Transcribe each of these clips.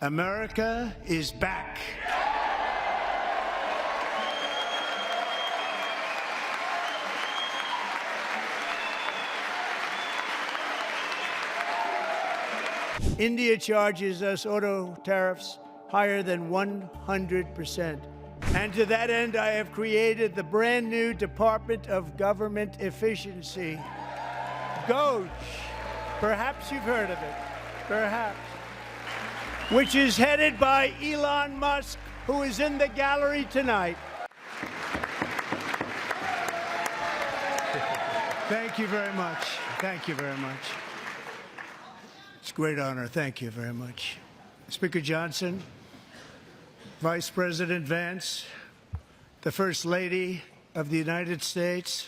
America is back. India charges us auto tariffs higher than 100%. And to that end, I have created the brand new Department of Government Efficiency, DOGE. Perhaps you've heard of it, perhaps. Which is headed by Elon Musk, who is in the gallery tonight. Thank you very much. Thank you very much. It's a great honor. Thank you very much. Speaker Johnson, Vice President Vance, the First Lady of the United States,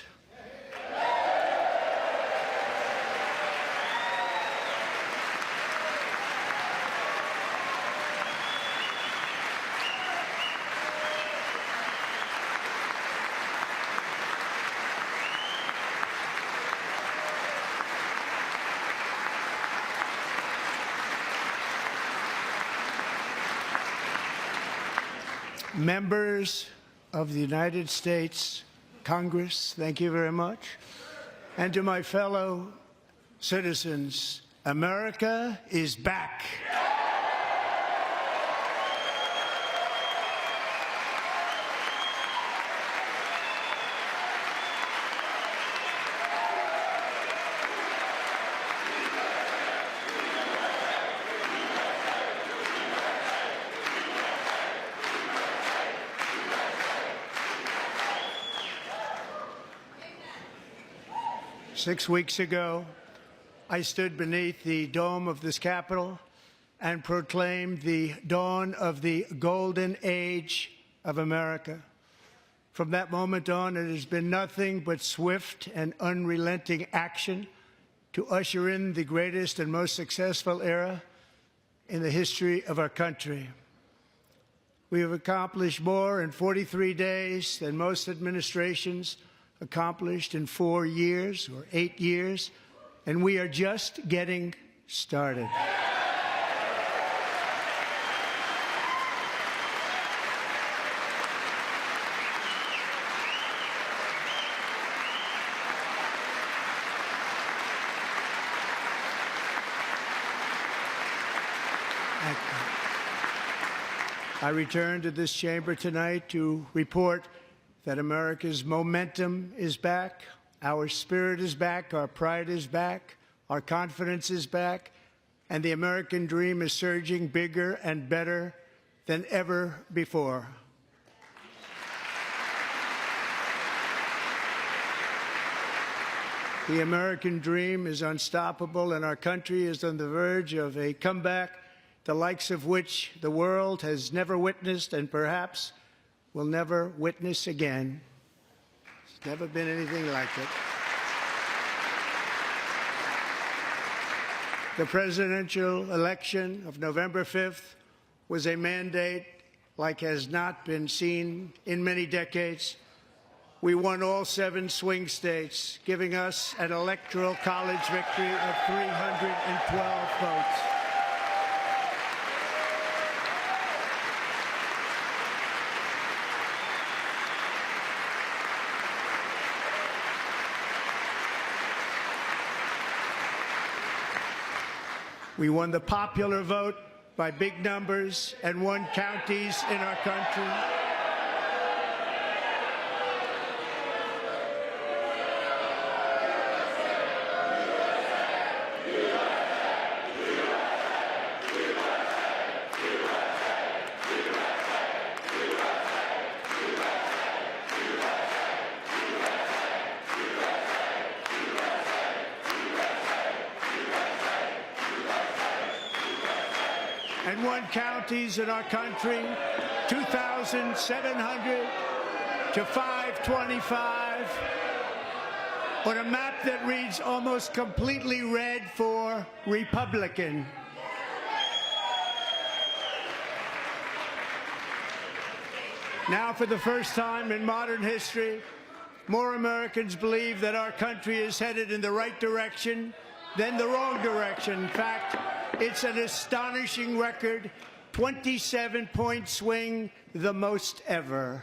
members of the United States Congress, thank you very much. And to my fellow citizens, America is back. 6 weeks ago, I stood beneath the dome of this Capitol and proclaimed the dawn of the golden age of America. From that moment on, it has been nothing but swift and unrelenting action to usher in the greatest and most successful era in the history of our country. We have accomplished more in 43 days than most administrations accomplished in 4 years or 8 years, and we are just getting started. I return to this chamber tonight to report that America's momentum is back, our spirit is back, our pride is back, our confidence is back, and the American dream is surging bigger and better than ever before. The American dream is unstoppable, and our country is on the verge of a comeback, the likes of which the world has never witnessed and perhaps will never witness again. There's never been anything like it. The presidential election of November 5th was a mandate like has not been seen in many decades. We won all 7 swing states, giving us an electoral college victory of 312 votes. We won the popular vote by big numbers and won counties in our country. And won counties in our country, 2,700 to 525, on a map that reads almost completely red for Republican. Now, for the first time in modern history, more Americans believe that our country is headed in the right direction than the wrong direction. In fact, it's an astonishing record. 27-point swing, the most ever.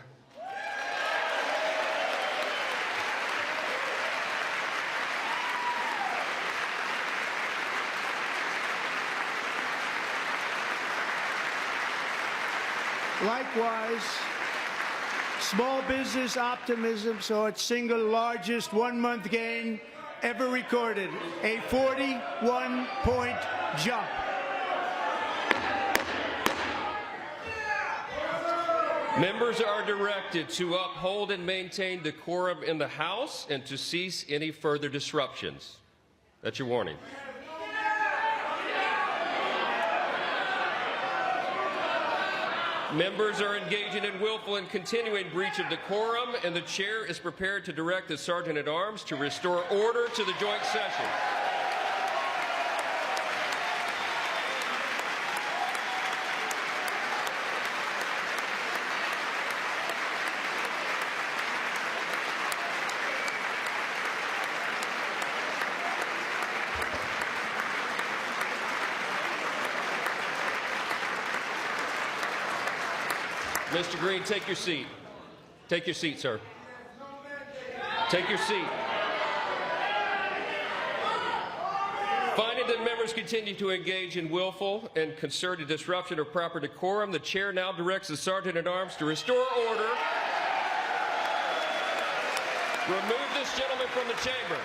Likewise, small business optimism saw its single largest one-month gain ever recorded, a 41-point jump. Members are directed to uphold and maintain decorum in the House and to cease any further disruptions. That's your warning. Members are engaging in willful and continuing breach of decorum, and the chair is prepared to direct the Sergeant-at-Arms to restore order to the joint session. Mr. Green, take your seat. Take your seat, sir. Take your seat. Finding that members continue to engage in willful and concerted disruption of proper decorum, the chair now directs the Sergeant-at-Arms to restore order. Remove this gentleman from the chamber.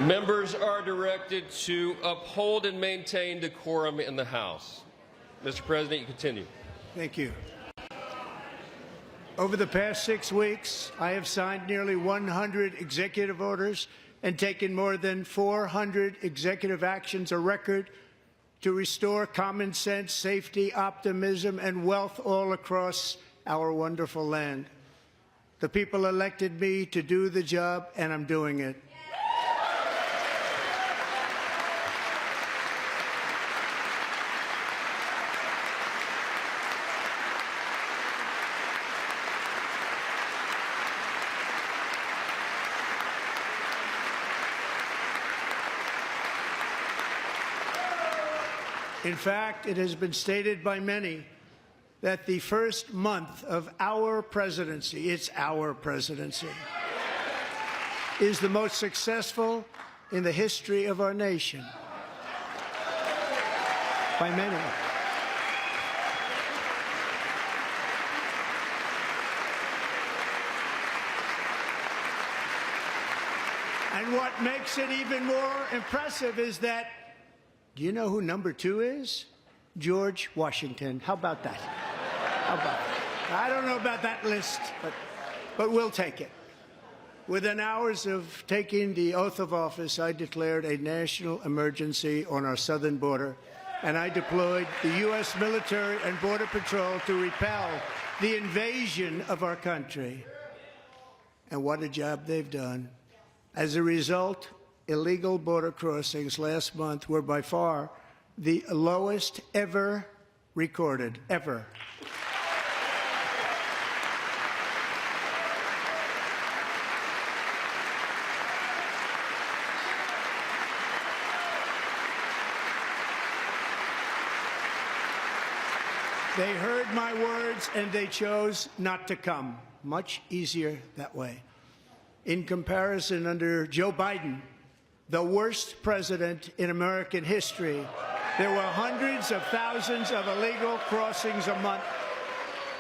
Members are directed to uphold and maintain decorum in the House. Mr. President, you continue. Thank you. Over the past 6 weeks, I have signed nearly 100 executive orders and taken more than 400 executive actions, a record to restore common sense, safety, optimism, and wealth all across our wonderful land. The people elected me to do the job, and I'm doing it. In fact, it has been stated by many that the first month of our presidency, it's our presidency, is the most successful in the history of our nation. By many. And what makes it even more impressive is that, do you know who number 2 is? George Washington. How about that? How about that? I don't know about that list, but we'll take it. Within hours of taking the oath of office, I declared a national emergency on our southern border, and I deployed the U.S. military and Border Patrol to repel the invasion of our country. And what a job they've done. As a result, illegal border crossings last month were by far the lowest ever recorded, ever. They heard my words and they chose not to come. Much easier that way. In comparison, under Joe Biden, the worst president in American history, there were hundreds of thousands of illegal crossings a month,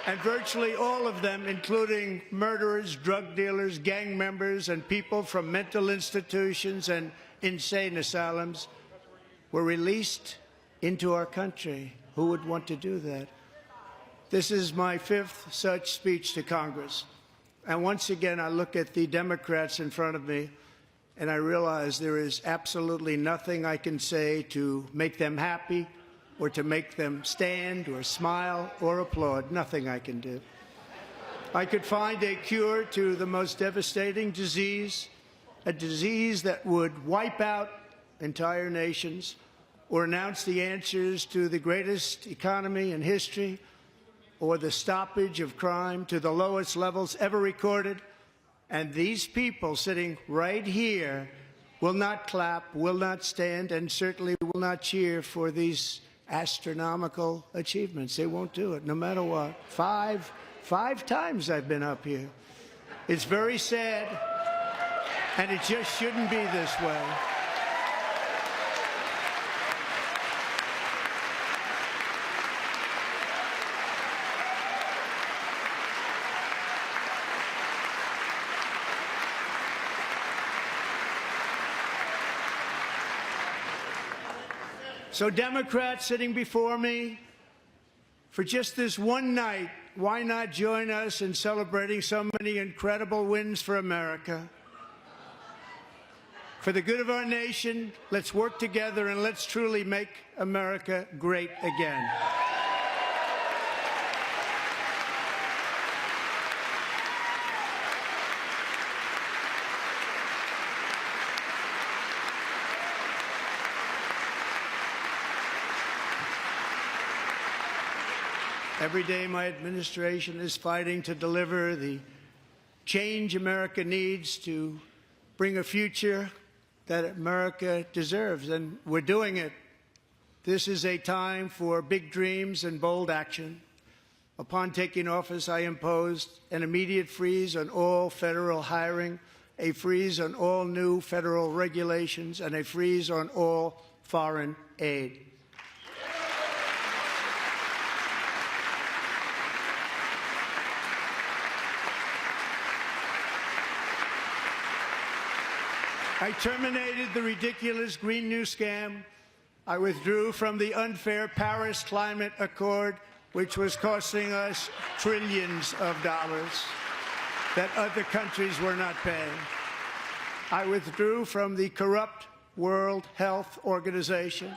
and virtually all of them, including murderers, drug dealers, gang members, and people from mental institutions and insane asylums, were released into our country. Who would want to do that? This is my 5th such speech to Congress. And once again, I look at the Democrats in front of me, and I realize there is absolutely nothing I can say to make them happy or to make them stand or smile or applaud. Nothing I can do. I could find a cure to the most devastating disease, a disease that would wipe out entire nations, or announce the answers to the greatest economy in history, or the stoppage of crime to the lowest levels ever recorded. And these people sitting right here will not clap, will not stand, and certainly will not cheer for these astronomical achievements. They won't do it, no matter what. Five times I've been up here. It's very sad, and it just shouldn't be this way. So Democrats sitting before me, for just this one night, why not join us in celebrating so many incredible wins for America? For the good of our nation, let's work together and let's truly make America great again. Every day, my administration is fighting to deliver the change America needs to bring a future that America deserves, and we're doing it. This is a time for big dreams and bold action. Upon taking office, I imposed an immediate freeze on all federal hiring, a freeze on all new federal regulations, and a freeze on all foreign aid. I terminated the ridiculous Green New Scam. I withdrew from the unfair Paris Climate Accord, which was costing us trillions of dollars that other countries were not paying. I withdrew from the corrupt World Health Organization.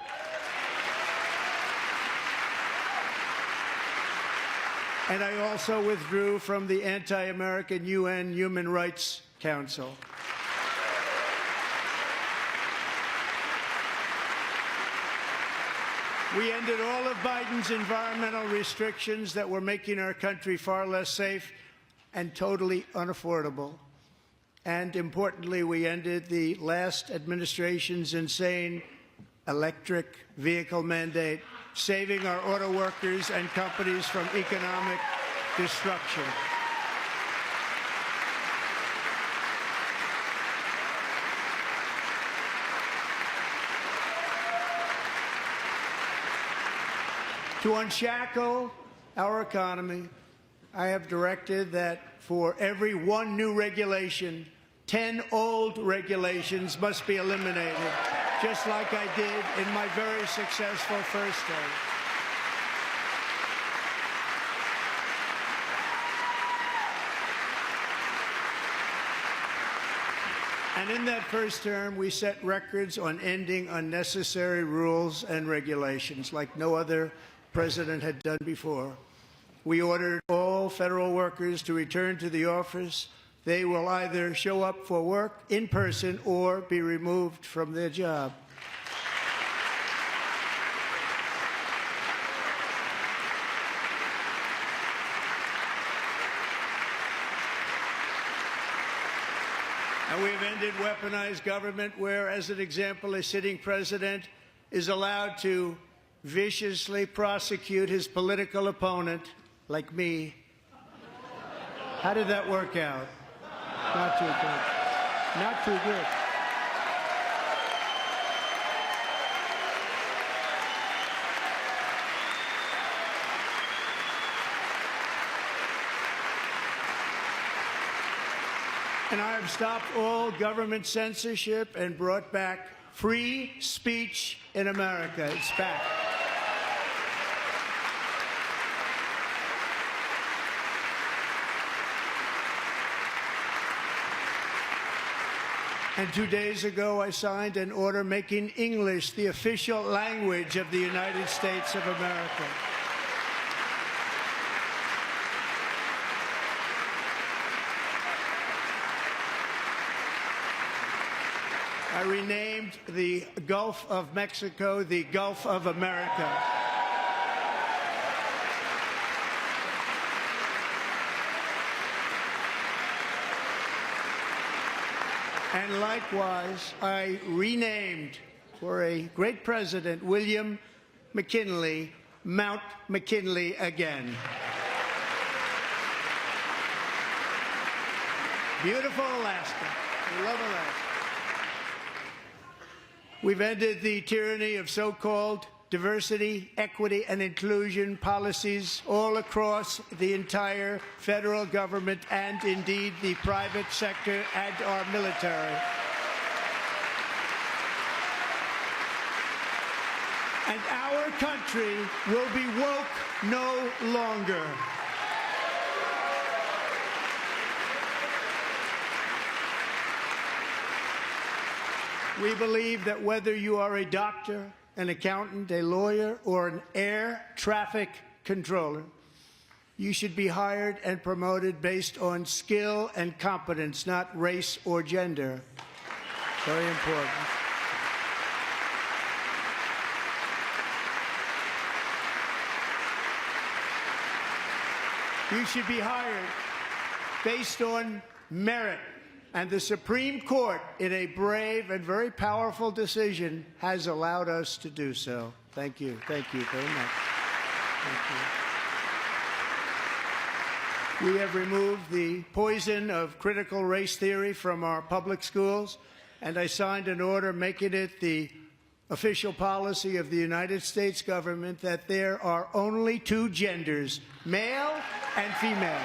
And I also withdrew from the anti-American UN Human Rights Council. We ended all of Biden's environmental restrictions that were making our country far less safe and totally unaffordable. And importantly, we ended the last administration's insane electric vehicle mandate, saving our auto workers and companies from economic destruction. To unshackle our economy, I have directed that for every one new regulation, 10 old regulations must be eliminated, just like I did in my very successful first term. And in that first term, we set records on ending unnecessary rules and regulations like no other president had done before. We ordered all federal workers to return to the office. They will either show up for work in person or be removed from their job. And we have ended weaponized government where, as an example, a sitting president is allowed to viciously prosecute his political opponent, like me. How did that work out? Not too good. Not too good. And I have stopped all government censorship and brought back free speech in America. It's back. And 2 days ago, I signed an order making English the official language of the United States of America. I renamed the Gulf of Mexico the Gulf of America. And likewise, I renamed, for a great president, William McKinley, Mount McKinley again. Beautiful Alaska. We love Alaska. We've ended the tyranny of so-called diversity, equity, and inclusion policies all across the entire federal government and indeed the private sector and our military. And our country will be woke no longer. We believe that whether you are a doctor, an accountant, a lawyer, or an air traffic controller, you should be hired and promoted based on skill and competence, not race or gender. Very important. You should be hired based on merit. And the Supreme Court, in a brave and very powerful decision, has allowed us to do so. Thank you. Thank you very much. Thank you. We have removed the poison of critical race theory from our public schools, and I signed an order making it the official policy of the United States government that there are only two genders, male and female.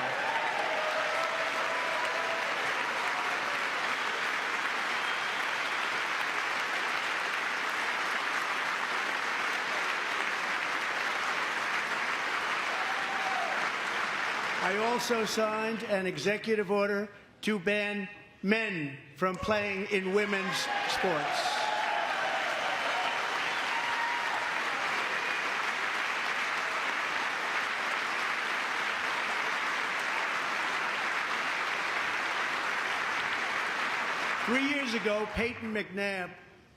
I also signed an executive order to ban men from playing in women's sports. Three years ago, Peyton McNabb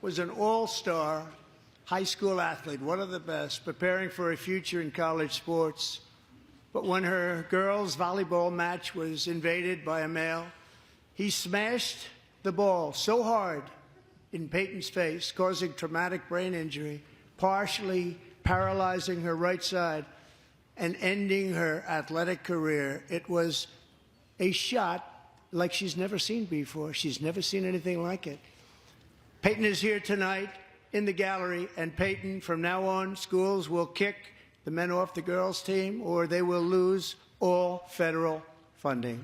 was an all-star high school athlete, one of the best, preparing for a future in college sports. But when her girls' volleyball match was invaded by a male, he smashed the ball so hard in Peyton's face, causing traumatic brain injury, partially paralyzing her right side, and ending her athletic career. It was a shot like she's never seen before. She's never seen anything like it. Peyton is here tonight in the gallery, and Peyton, from now on, schools will kick the men off the girls' team, or they will lose all federal funding.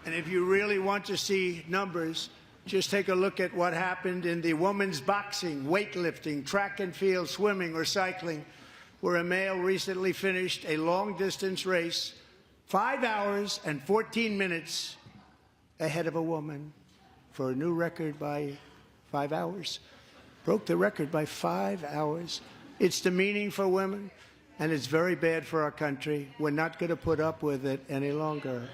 And if you really want to see numbers, just take a look at what happened in the women's boxing, weightlifting, track and field, swimming, or cycling, where a male recently finished a long-distance race 5 hours and 14 minutes ahead of a woman for a new record by 5 hours. Broke the record by 5 hours. It's demeaning for women, and it's very bad for our country. We're not going to put up with it any longer.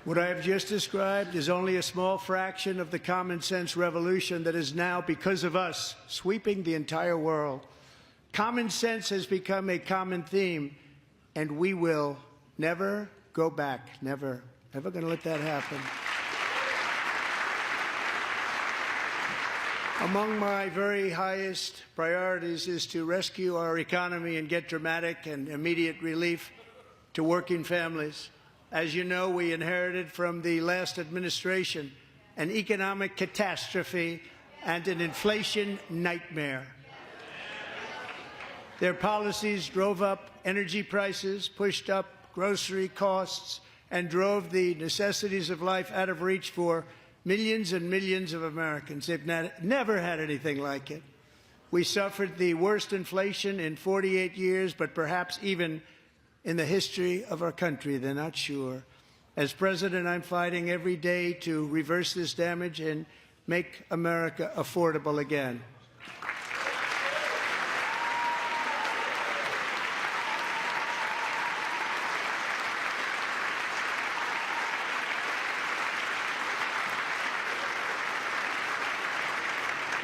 What I have just described is only a small fraction of the common sense revolution that is now, because of us, sweeping the entire world. Common sense has become a common theme, and we will never go back. Never. Never going to let that happen. Among my very highest priorities is to rescue our economy and get dramatic and immediate relief to working families. As you know, we inherited from the last administration an economic catastrophe and an inflation nightmare. Their policies drove up energy prices, pushed up grocery costs, and drove the necessities of life out of reach for millions and millions of Americans. They've never had anything like it. We suffered the worst inflation in 48 years, but perhaps even in the history of our country. They're not sure. As president, I'm fighting every day to reverse this damage and make America affordable again.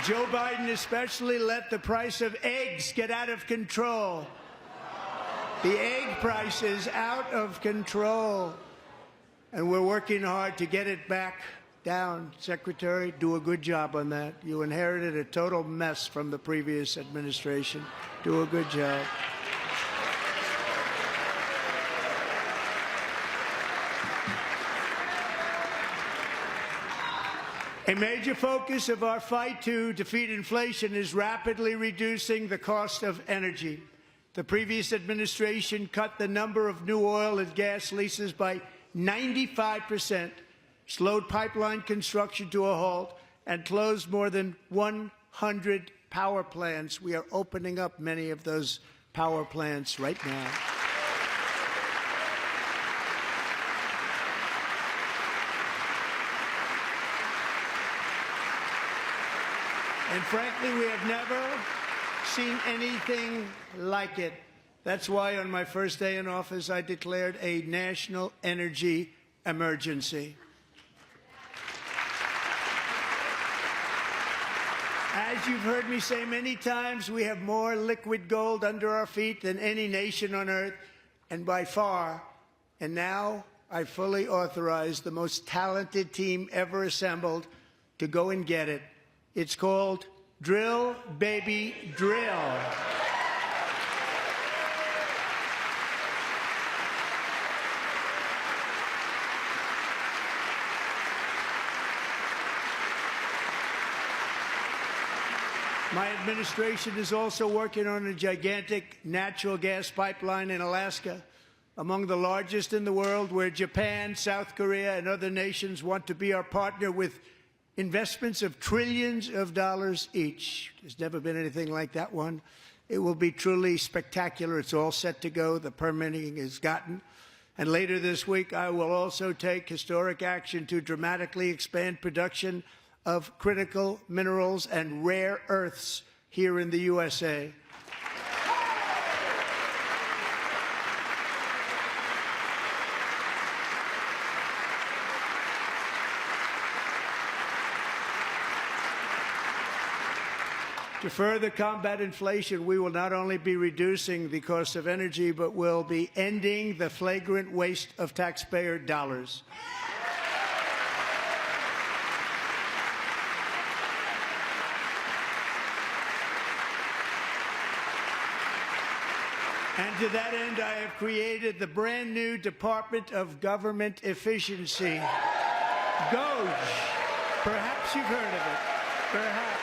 Joe Biden especially let the price of eggs get out of control. The egg price is out of control, and we're working hard to get it back down. Secretary, do a good job on that. You inherited a total mess from the previous administration. Do a good job. A major focus of our fight to defeat inflation is rapidly reducing the cost of energy. The previous administration cut the number of new oil and gas leases by 95%, slowed pipeline construction to a halt, and closed more than 100 power plants. We are opening up many of those power plants right now. And frankly, we have never seen anything like it. That's why on my first day in office, I declared a national energy emergency. As you've heard me say many times, we have more liquid gold under our feet than any nation on earth, and by far. And now I fully authorize the most talented team ever assembled to go and get it. It's called Drill, Baby, Drill. My administration is also working on a gigantic natural gas pipeline in Alaska, among the largest in the world, where Japan, South Korea, and other nations want to be our partner with investments of trillions of dollars each. There's never been anything like that one. It will be truly spectacular. It's all set to go. The permitting is gotten. And later this week, I will also take historic action to dramatically expand production of critical minerals and rare earths here in the USA. To further combat inflation, we will not only be reducing the cost of energy, but will be ending the flagrant waste of taxpayer dollars. And to that end, I have created the brand new Department of Government Efficiency, DOGE. Perhaps you've heard of it. Perhaps.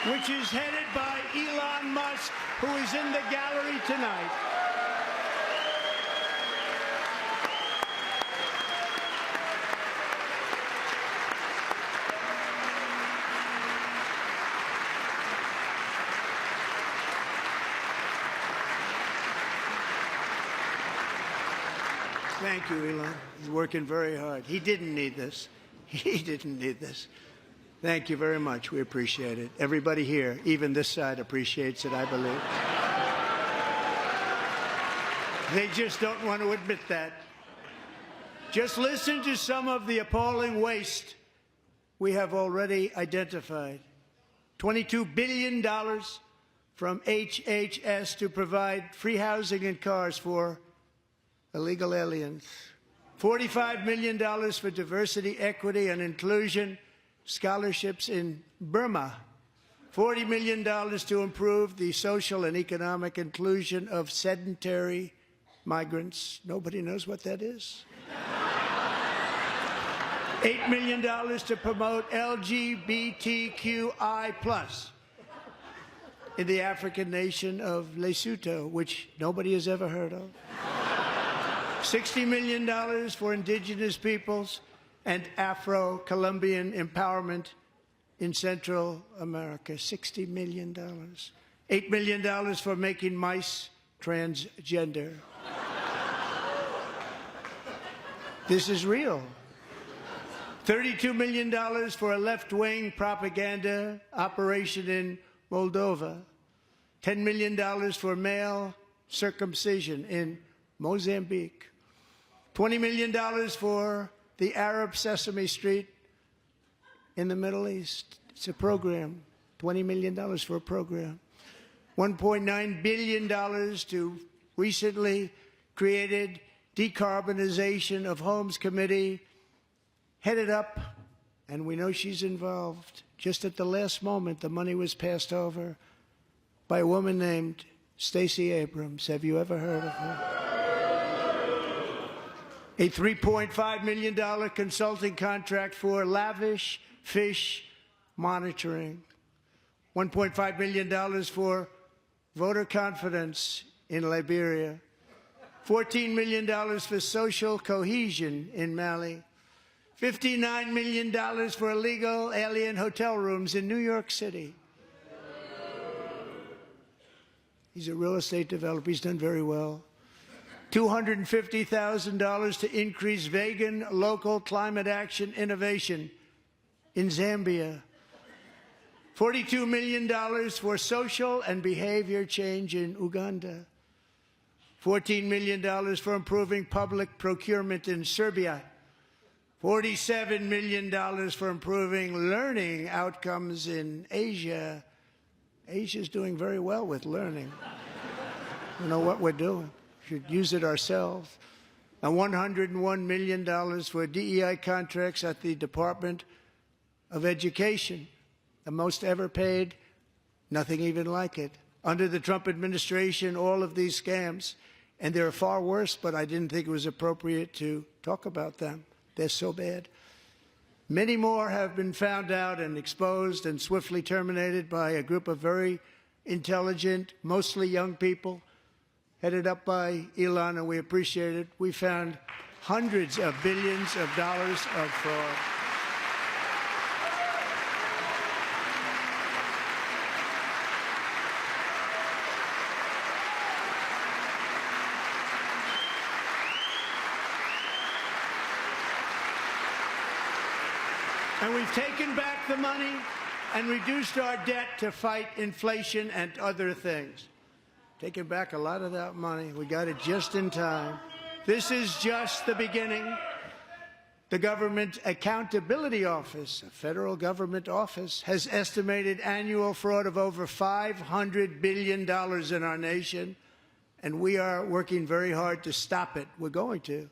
Which is headed by Elon Musk, who is in the gallery tonight. Thank you, Elon. He's working very hard. He didn't need this. He didn't need this. Thank you very much. We appreciate it. Everybody here, even this side, appreciates it, I believe. They just don't want to admit that. Just listen to some of the appalling waste we have already identified. $22 billion from HHS to provide free housing and cars for illegal aliens. $45 million for diversity, equity, and inclusion scholarships in Burma. $40 million to improve the social and economic inclusion of sedentary migrants. Nobody knows what that is. $8 million to promote LGBTQI+ in the African nation of Lesotho, which nobody has ever heard of. $60 million for indigenous peoples and Afro-Colombian empowerment in Central America. $60 million. $8 million for making mice transgender. This is real. $32 million for a left-wing propaganda operation in Moldova. $10 million for male circumcision in Mozambique. $20 million for the Arab Sesame Street in the Middle East. It's a program. $20 million for a program. $1.9 billion to recently created Decarbonization of Homes Committee, headed up, and we know she's involved. Just at the last moment, the money was passed over by a woman named Stacey Abrams. Have you ever heard of her? A $3.5 million consulting contract for lavish fish monitoring. $1.5 million for voter confidence in Liberia. $14 million for social cohesion in Mali. $59 million for illegal alien hotel rooms in New York City. He's a real estate developer. He's done very well. $250,000 to increase vegan local climate action innovation in Zambia. $42 million for social and behavior change in Uganda. $14 million for improving public procurement in Serbia. $47 million for improving learning outcomes in Asia. Asia's doing very well with learning. You know what we're doing. Should use it ourselves. And $101 million for DEI contracts at the Department of Education. The most ever paid, nothing even like it. Under the Trump administration, all of these scams, and they're far worse, but I didn't think it was appropriate to talk about them. They're so bad. Many more have been found out and exposed and swiftly terminated by a group of very intelligent, mostly young people, headed up by Elon, and we appreciate it. We found hundreds of billions of dollars of fraud. And we've taken back the money and reduced our debt to fight inflation and other things. Taken back a lot of that money. We got it just in time. This is just the beginning. The Government Accountability Office, a federal government office, has estimated annual fraud of over $500 billion in our nation, and we are working very hard to stop it. We're going to.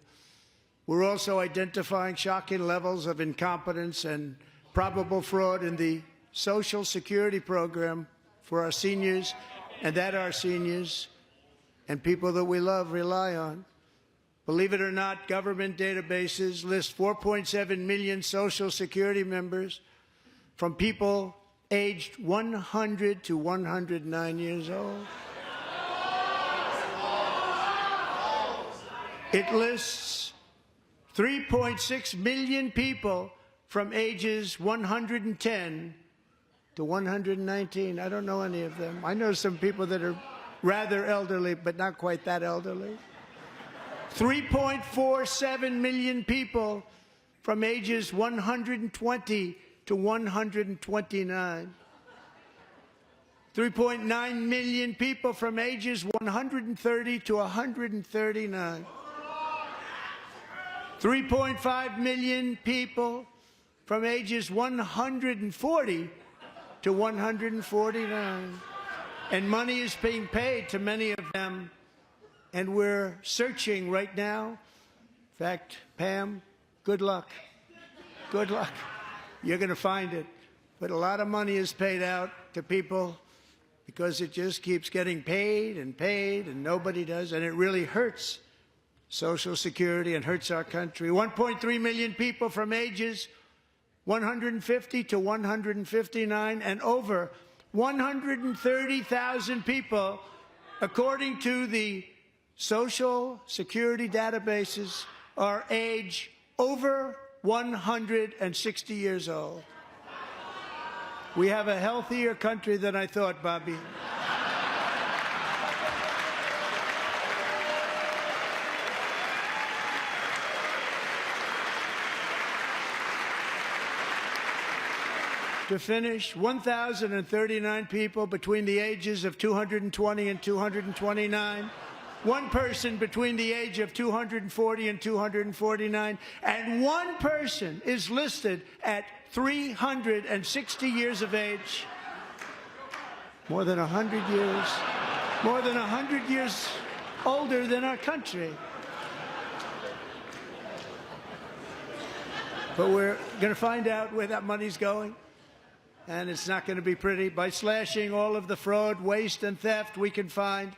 We're also identifying shocking levels of incompetence and probable fraud in the Social Security program for our seniors, and that our seniors and people that we love rely on. Believe it or not, government databases list 4.7 million Social Security members from people aged 100 to 109 years old. It lists 3.6 million people from ages 110 to 119. I don't know any of them. I know some people that are rather elderly, but not quite that elderly. 3.47 million people from ages 120 to 129. 3.9 million people from ages 130 to 139. 3.5 million people from ages 140 to 149. And money is being paid to many of them and we're searching right now. In fact, Pam, good luck. Good luck. You're going to find it. But a lot of money is paid out to people because it just keeps getting paid, and nobody does, and it really hurts Social Security and hurts our country. 1.3 million people from ages 150 to 159, and over 130,000 people, according to the Social Security databases, are age over 160 years old. We have a healthier country than I thought, Bobby. To finish, 1,039 people between the ages of 220 and 229, one person between the age of 240 and 249, and one person is listed at 360 years of age. More than 100 years older than our country. But we're going to find out where that money's going. And it's not going to be pretty. By slashing all of the fraud, waste, and theft we can find,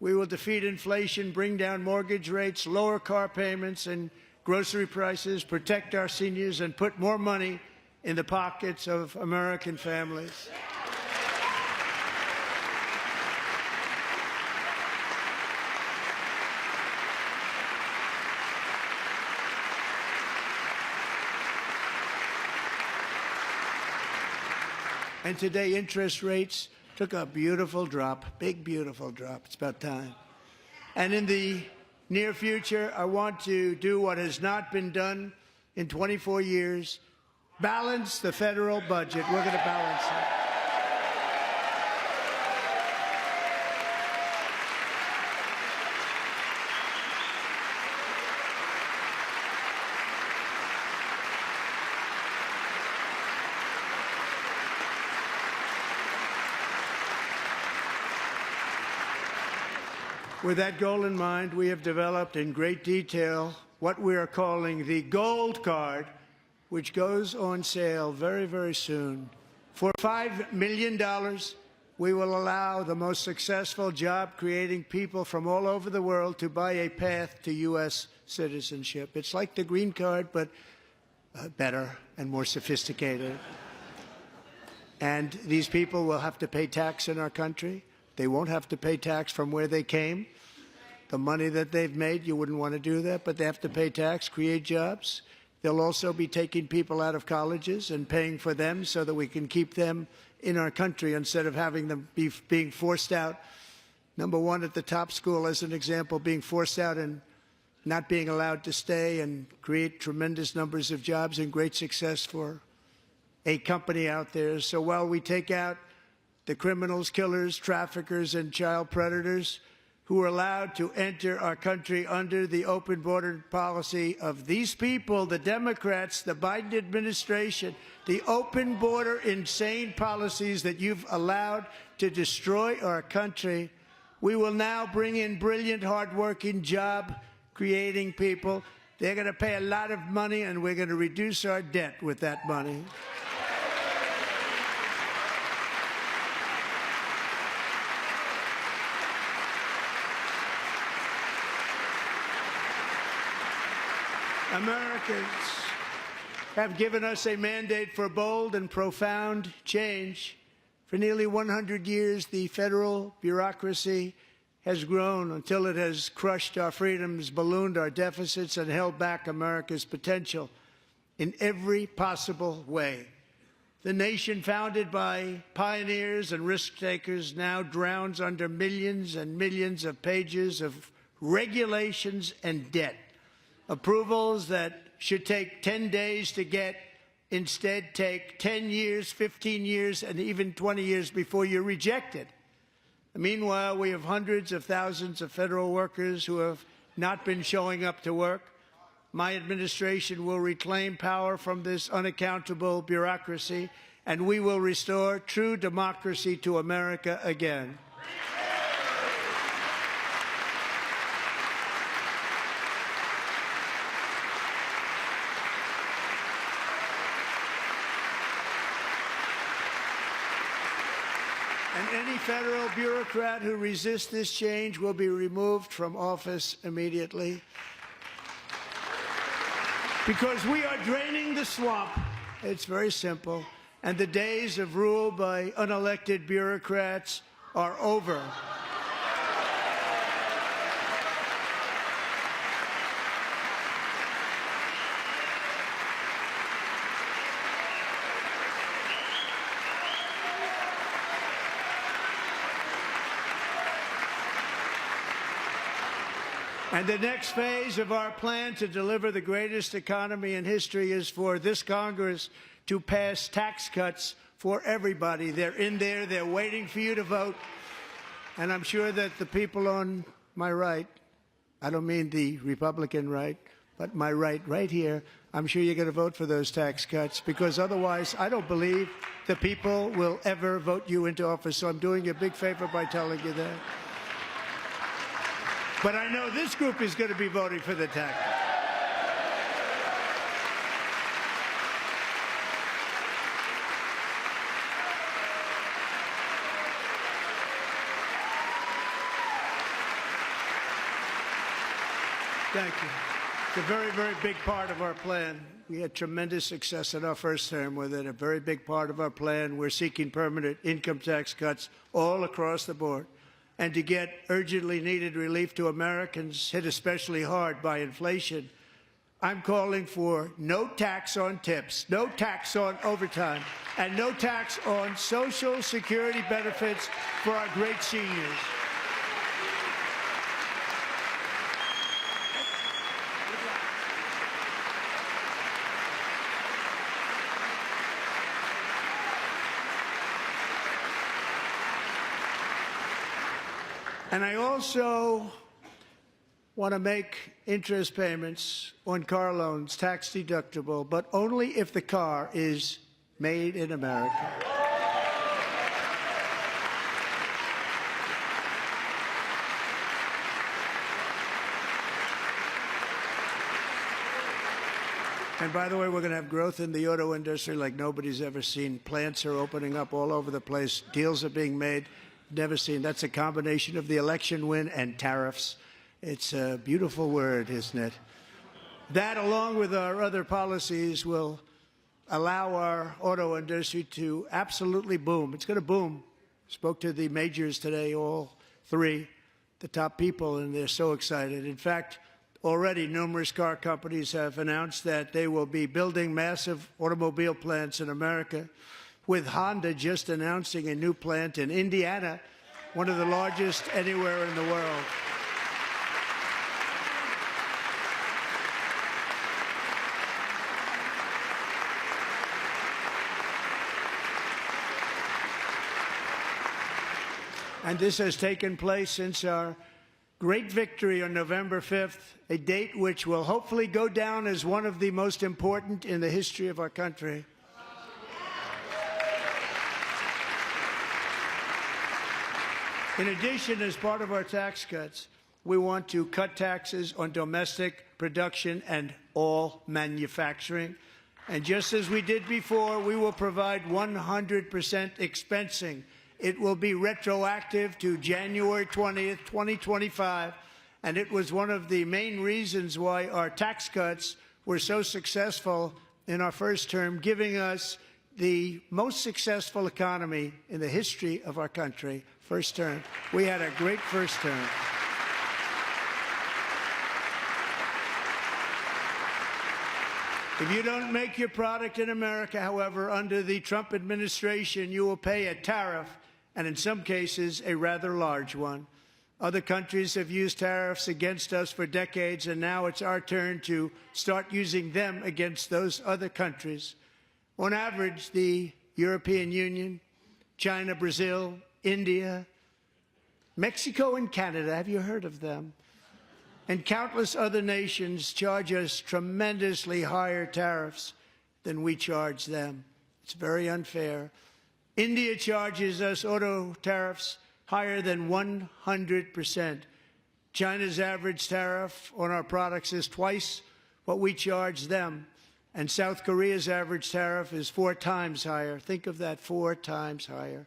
we will defeat inflation, bring down mortgage rates, lower car payments and grocery prices, protect our seniors, and put more money in the pockets of American families. And today, interest rates took a beautiful drop, big, beautiful drop. It's about time. And in the near future, I want to do what has not been done in 24 years, balance the federal budget. We're going to balance it. With that goal in mind, we have developed in great detail what we are calling the Gold Card, which goes on sale very, very soon. For $5 million, we will allow the most successful job-creating people from all over the world to buy a path to U.S. citizenship. It's like the green card, but better and more sophisticated. And these people will have to pay tax in our country. They won't have to pay tax from where they came. The money that they've made, you wouldn't want to do that, but they have to pay tax, create jobs. They'll also be taking people out of colleges and paying for them so that we can keep them in our country instead of having them being forced out. Number one, at the top school, as an example, being forced out and not being allowed to stay and create tremendous numbers of jobs and great success for a company out there. So while we take out the criminals, killers, traffickers, and child predators who are allowed to enter our country under the open border policy of these people, the Democrats, the Biden administration, the open border insane policies that you've allowed to destroy our country, we will now bring in brilliant, hardworking, job-creating people. They're going to pay a lot of money, and we're going to reduce our debt with that money. Americans have given us a mandate for bold and profound change. For nearly 100 years, the federal bureaucracy has grown until it has crushed our freedoms, ballooned our deficits, and held back America's potential in every possible way. The nation founded by pioneers and risk-takers now drowns under millions and millions of pages of regulations and debt. Approvals that should take 10 days to get instead take 10 years, 15 years, and even 20 years before you're rejected. Meanwhile, we have hundreds of thousands of federal workers who have not been showing up to work. My administration will reclaim power from this unaccountable bureaucracy, and we will restore true democracy to America again. And any federal bureaucrat who resists this change will be removed from office immediately. Because we are draining the swamp. It's very simple. And the days of rule by unelected bureaucrats are over. And the next phase of our plan to deliver the greatest economy in history is for this Congress to pass tax cuts for everybody. They're in there. They're waiting for you to vote. And I'm sure that the people on my right, I don't mean the Republican right, but my right here, I'm sure you're going to vote for those tax cuts, because otherwise I don't believe the people will ever vote you into office. So I'm doing you a big favor by telling you that. But I know this group is going to be voting for the tax. Thank you. It's a very, very big part of our plan. We had tremendous success in our first term with it. A very big part of our plan. We're seeking permanent income tax cuts all across the board. And to get urgently needed relief to Americans hit especially hard by inflation, I'm calling for no tax on tips, no tax on overtime, and no tax on Social Security benefits for our great seniors. And I also want to make interest payments on car loans tax deductible, but only if the car is made in America. And by the way, we're going to have growth in the auto industry like nobody's ever seen. Plants are opening up all over the place. Deals are being made. Never seen. That's a combination of the election win and tariffs. It's a beautiful word, isn't it? That, along with our other policies, will allow our auto industry to absolutely boom. It's going to boom. Spoke to the majors today, all three, the top people, and they're so excited. In fact, already numerous car companies have announced that they will be building massive automobile plants in America, with Honda just announcing a new plant in Indiana, one of the largest anywhere in the world. And this has taken place since our great victory on November 5th, a date which will hopefully go down as one of the most important in the history of our country. In addition, as part of our tax cuts, we want to cut taxes on domestic production and all manufacturing. And just as we did before, we will provide 100% expensing. It will be retroactive to January 20th, 2025. And it was one of the main reasons why our tax cuts were so successful in our first term, giving us the most successful economy in the history of our country. First term. We had a great first term. If you don't make your product in America, however, under the Trump administration, you will pay a tariff, and in some cases, a rather large one. Other countries have used tariffs against us for decades, and now it's our turn to start using them against those other countries. On average, the European Union, China, Brazil, India, Mexico, and Canada, have you heard of them? And countless other nations charge us tremendously higher tariffs than we charge them. It's very unfair. India charges us auto tariffs higher than 100%. China's average tariff on our products is twice what we charge them. And South Korea's average tariff is 4 times higher. Think of that, 4 times higher.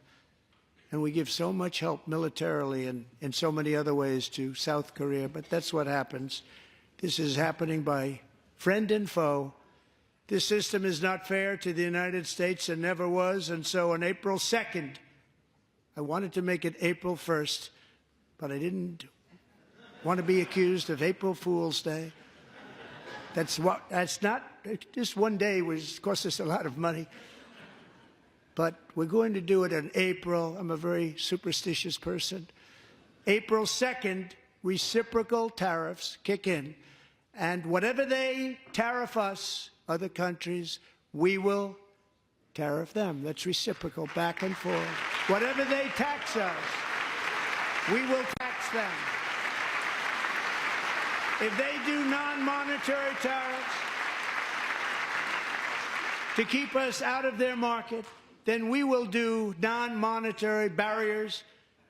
And we give so much help militarily and in so many other ways to South Korea, but that's what happens. This is happening by friend and foe. This system is not fair to the United States and never was, and so on April 2nd, I wanted to make it April 1st, but I didn't want to be accused of April Fool's Day. That's not, just one day cost us a lot of money. But we're going to do it in April. I'm a very superstitious person. April 2nd, reciprocal tariffs kick in. And whatever they tariff us, other countries, we will tariff them. That's reciprocal, back and forth. Whatever they tax us, we will tax them. If they do non-monetary tariffs to keep us out of their market, then we will do non-monetary barriers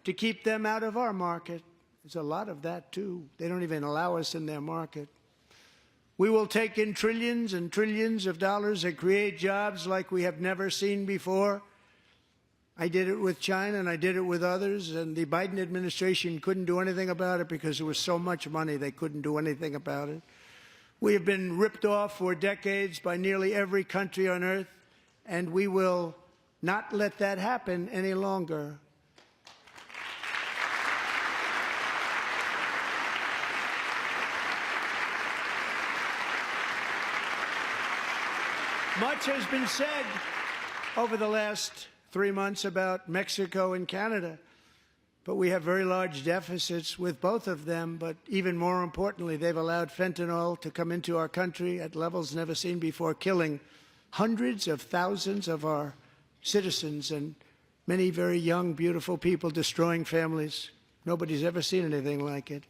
to keep them out of our market. There's a lot of that, too. They don't even allow us in their market. We will take in trillions and trillions of dollars and create jobs like we have never seen before. I did it with China, and I did it with others, and the Biden administration couldn't do anything about it because there was so much money they couldn't do anything about it. We have been ripped off for decades by nearly every country on earth, and we will not let that happen any longer. Much has been said over the last 3 months about Mexico and Canada, but we have very large deficits with both of them. But even more importantly, they've allowed fentanyl to come into our country at levels never seen before, killing hundreds of thousands of our citizens and many very young, beautiful people, destroying families. Nobody's ever seen anything like it.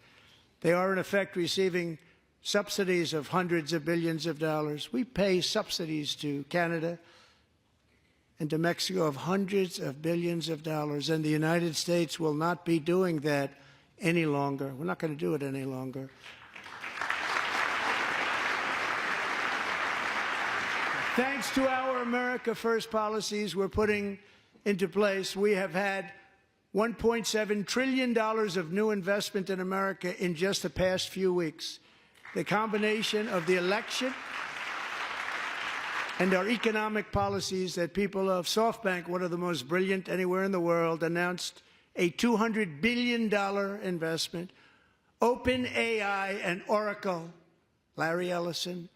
They are, in effect, receiving subsidies of hundreds of billions of dollars. We pay subsidies to Canada and to Mexico of hundreds of billions of dollars, and the United States will not be doing that any longer. We're not going to do it any longer. Thanks to our America First policies we're putting into place, we have had $1.7 trillion of new investment in America in just the past few weeks. The combination of the election and our economic policies that people of SoftBank, one of the most brilliant anywhere in the world, announced a $200 billion investment. OpenAI and Oracle, Larry Ellison,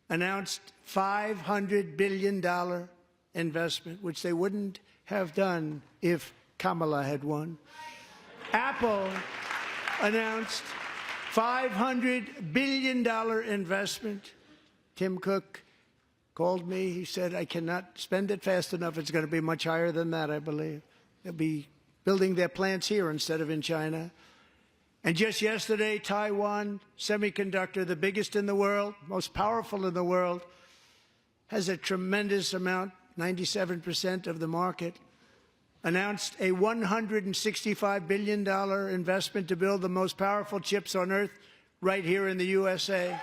announced $500 billion investment, which they wouldn't have done if Kamala had won. Apple announced $500 billion investment. Tim Cook called me. He said, I cannot spend it fast enough. It's going to be much higher than that, I believe. They'll be building their plants here instead of in China. And just yesterday, Taiwan Semiconductor, the biggest in the world, most powerful in the world, has a tremendous amount, 97% of the market, announced a $165 billion investment to build the most powerful chips on earth right here in the USA.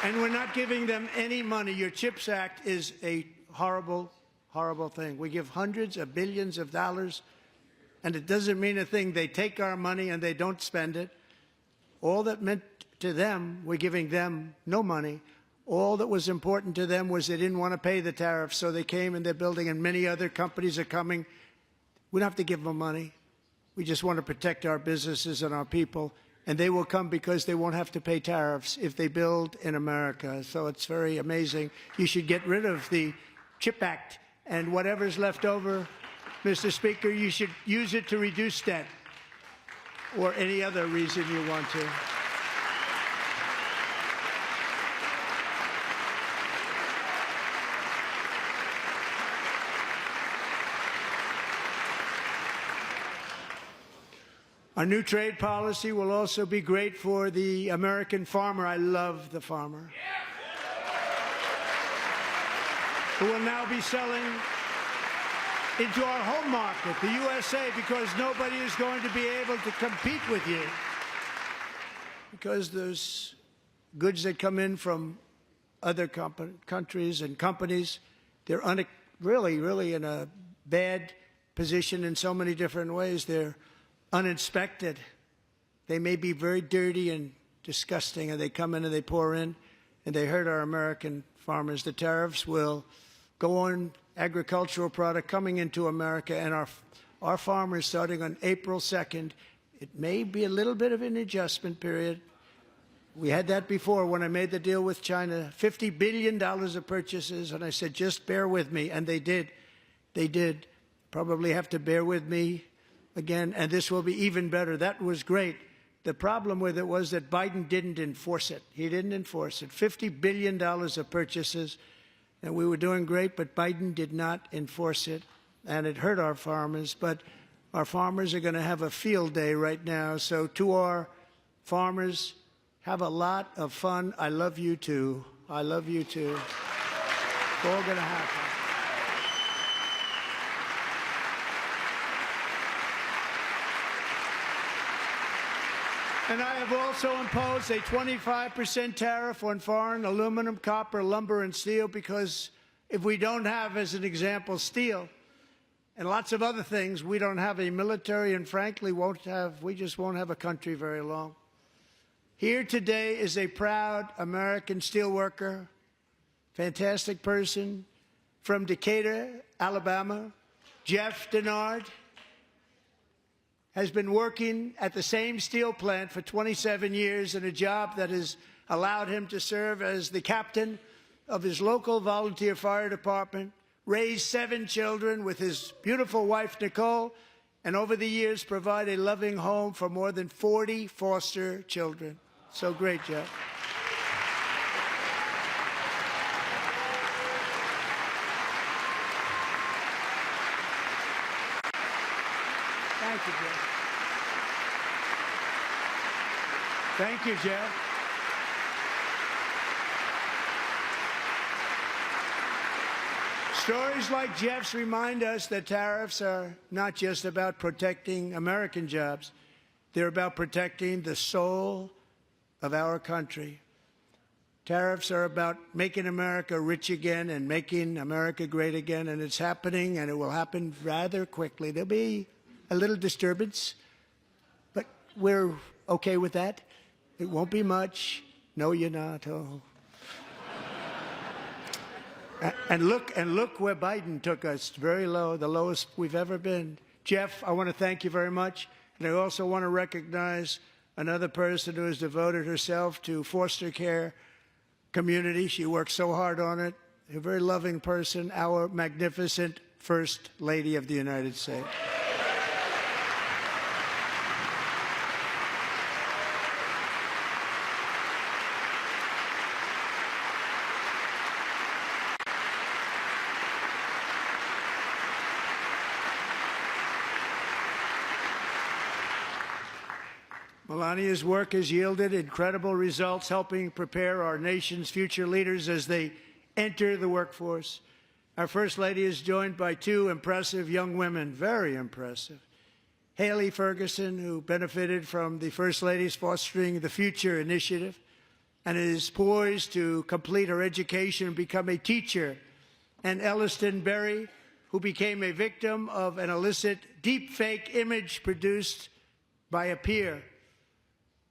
And we're not giving them any money. Your CHIPS Act is a horrible, horrible thing. We give hundreds of billions of dollars, and it doesn't mean a thing. They take our money and they don't spend it. All that meant to them, we're giving them no money. All that was important to them was they didn't want to pay the tariffs, so they came and they're building, and many other companies are coming. We don't have to give them money. We just want to protect our businesses and our people. And they will come because they won't have to pay tariffs if they build in America. So it's very amazing. You should get rid of the CHIP Act, and whatever's left over, Mr. Speaker, you should use it to reduce debt or any other reason you want to. Our new trade policy will also be great for the American farmer. I love the farmer, who will now be selling into our home market, the USA, because nobody is going to be able to compete with you because there's goods that come in from other countries and companies. They're really in a bad position in so many different ways. They're uninspected. They may be very dirty and disgusting, and they come in and they pour in, and they hurt our American farmers. The tariffs will go on agricultural product coming into America, and our farmers, starting on April 2nd, it may be a little bit of an adjustment period. We had that before when I made the deal with China, $50 billion of purchases, and I said, just bear with me, and they did. They did. Probably have to bear with me again, and this will be even better. That was great. The problem with it was that Biden didn't enforce it. He didn't enforce it. $50 billion of purchases, and we were doing great, but Biden did not enforce it, and it hurt our farmers. But our farmers are going to have a field day right now. So to our farmers, have a lot of fun. I love you too. I love you too. It's all going to happen. And I have also imposed a 25% tariff on foreign aluminum, copper, lumber, and steel, because if we don't have, as an example, steel and lots of other things, we don't have a military, and frankly, we just won't have a country very long. Here today is a proud American steelworker, fantastic person from Decatur, Alabama, Jeff Denard. Has been working at the same steel plant for 27 years in a job that has allowed him to serve as the captain of his local volunteer fire department, raised 7 children with his beautiful wife, Nicole, and over the years provide a loving home for more than 40 foster children. So great, Jeff. Thank you, Jeff. Thank you, Jeff. Stories like Jeff's remind us that tariffs are not just about protecting American jobs. They're about protecting the soul of our country. Tariffs are about making America rich again and making America great again, and it's happening, and it will happen rather quickly. There'll be a little disturbance, but we're okay with that. It won't be much. No, you're not. Oh. And look where Biden took us. Very low, the lowest we've ever been. Jeff, I want to thank you very much. And I also want to recognize another person who has devoted herself to foster care community. She works so hard on it. A very loving person, our magnificent First Lady of the United States. Melania's work has yielded incredible results, helping prepare our nation's future leaders as they enter the workforce. Our First Lady is joined by 2 impressive young women, very impressive. Haley Ferguson, who benefited from the First Lady's Fostering the Future initiative and is poised to complete her education and become a teacher. And Elliston Berry, who became a victim of an illicit deepfake image produced by a peer.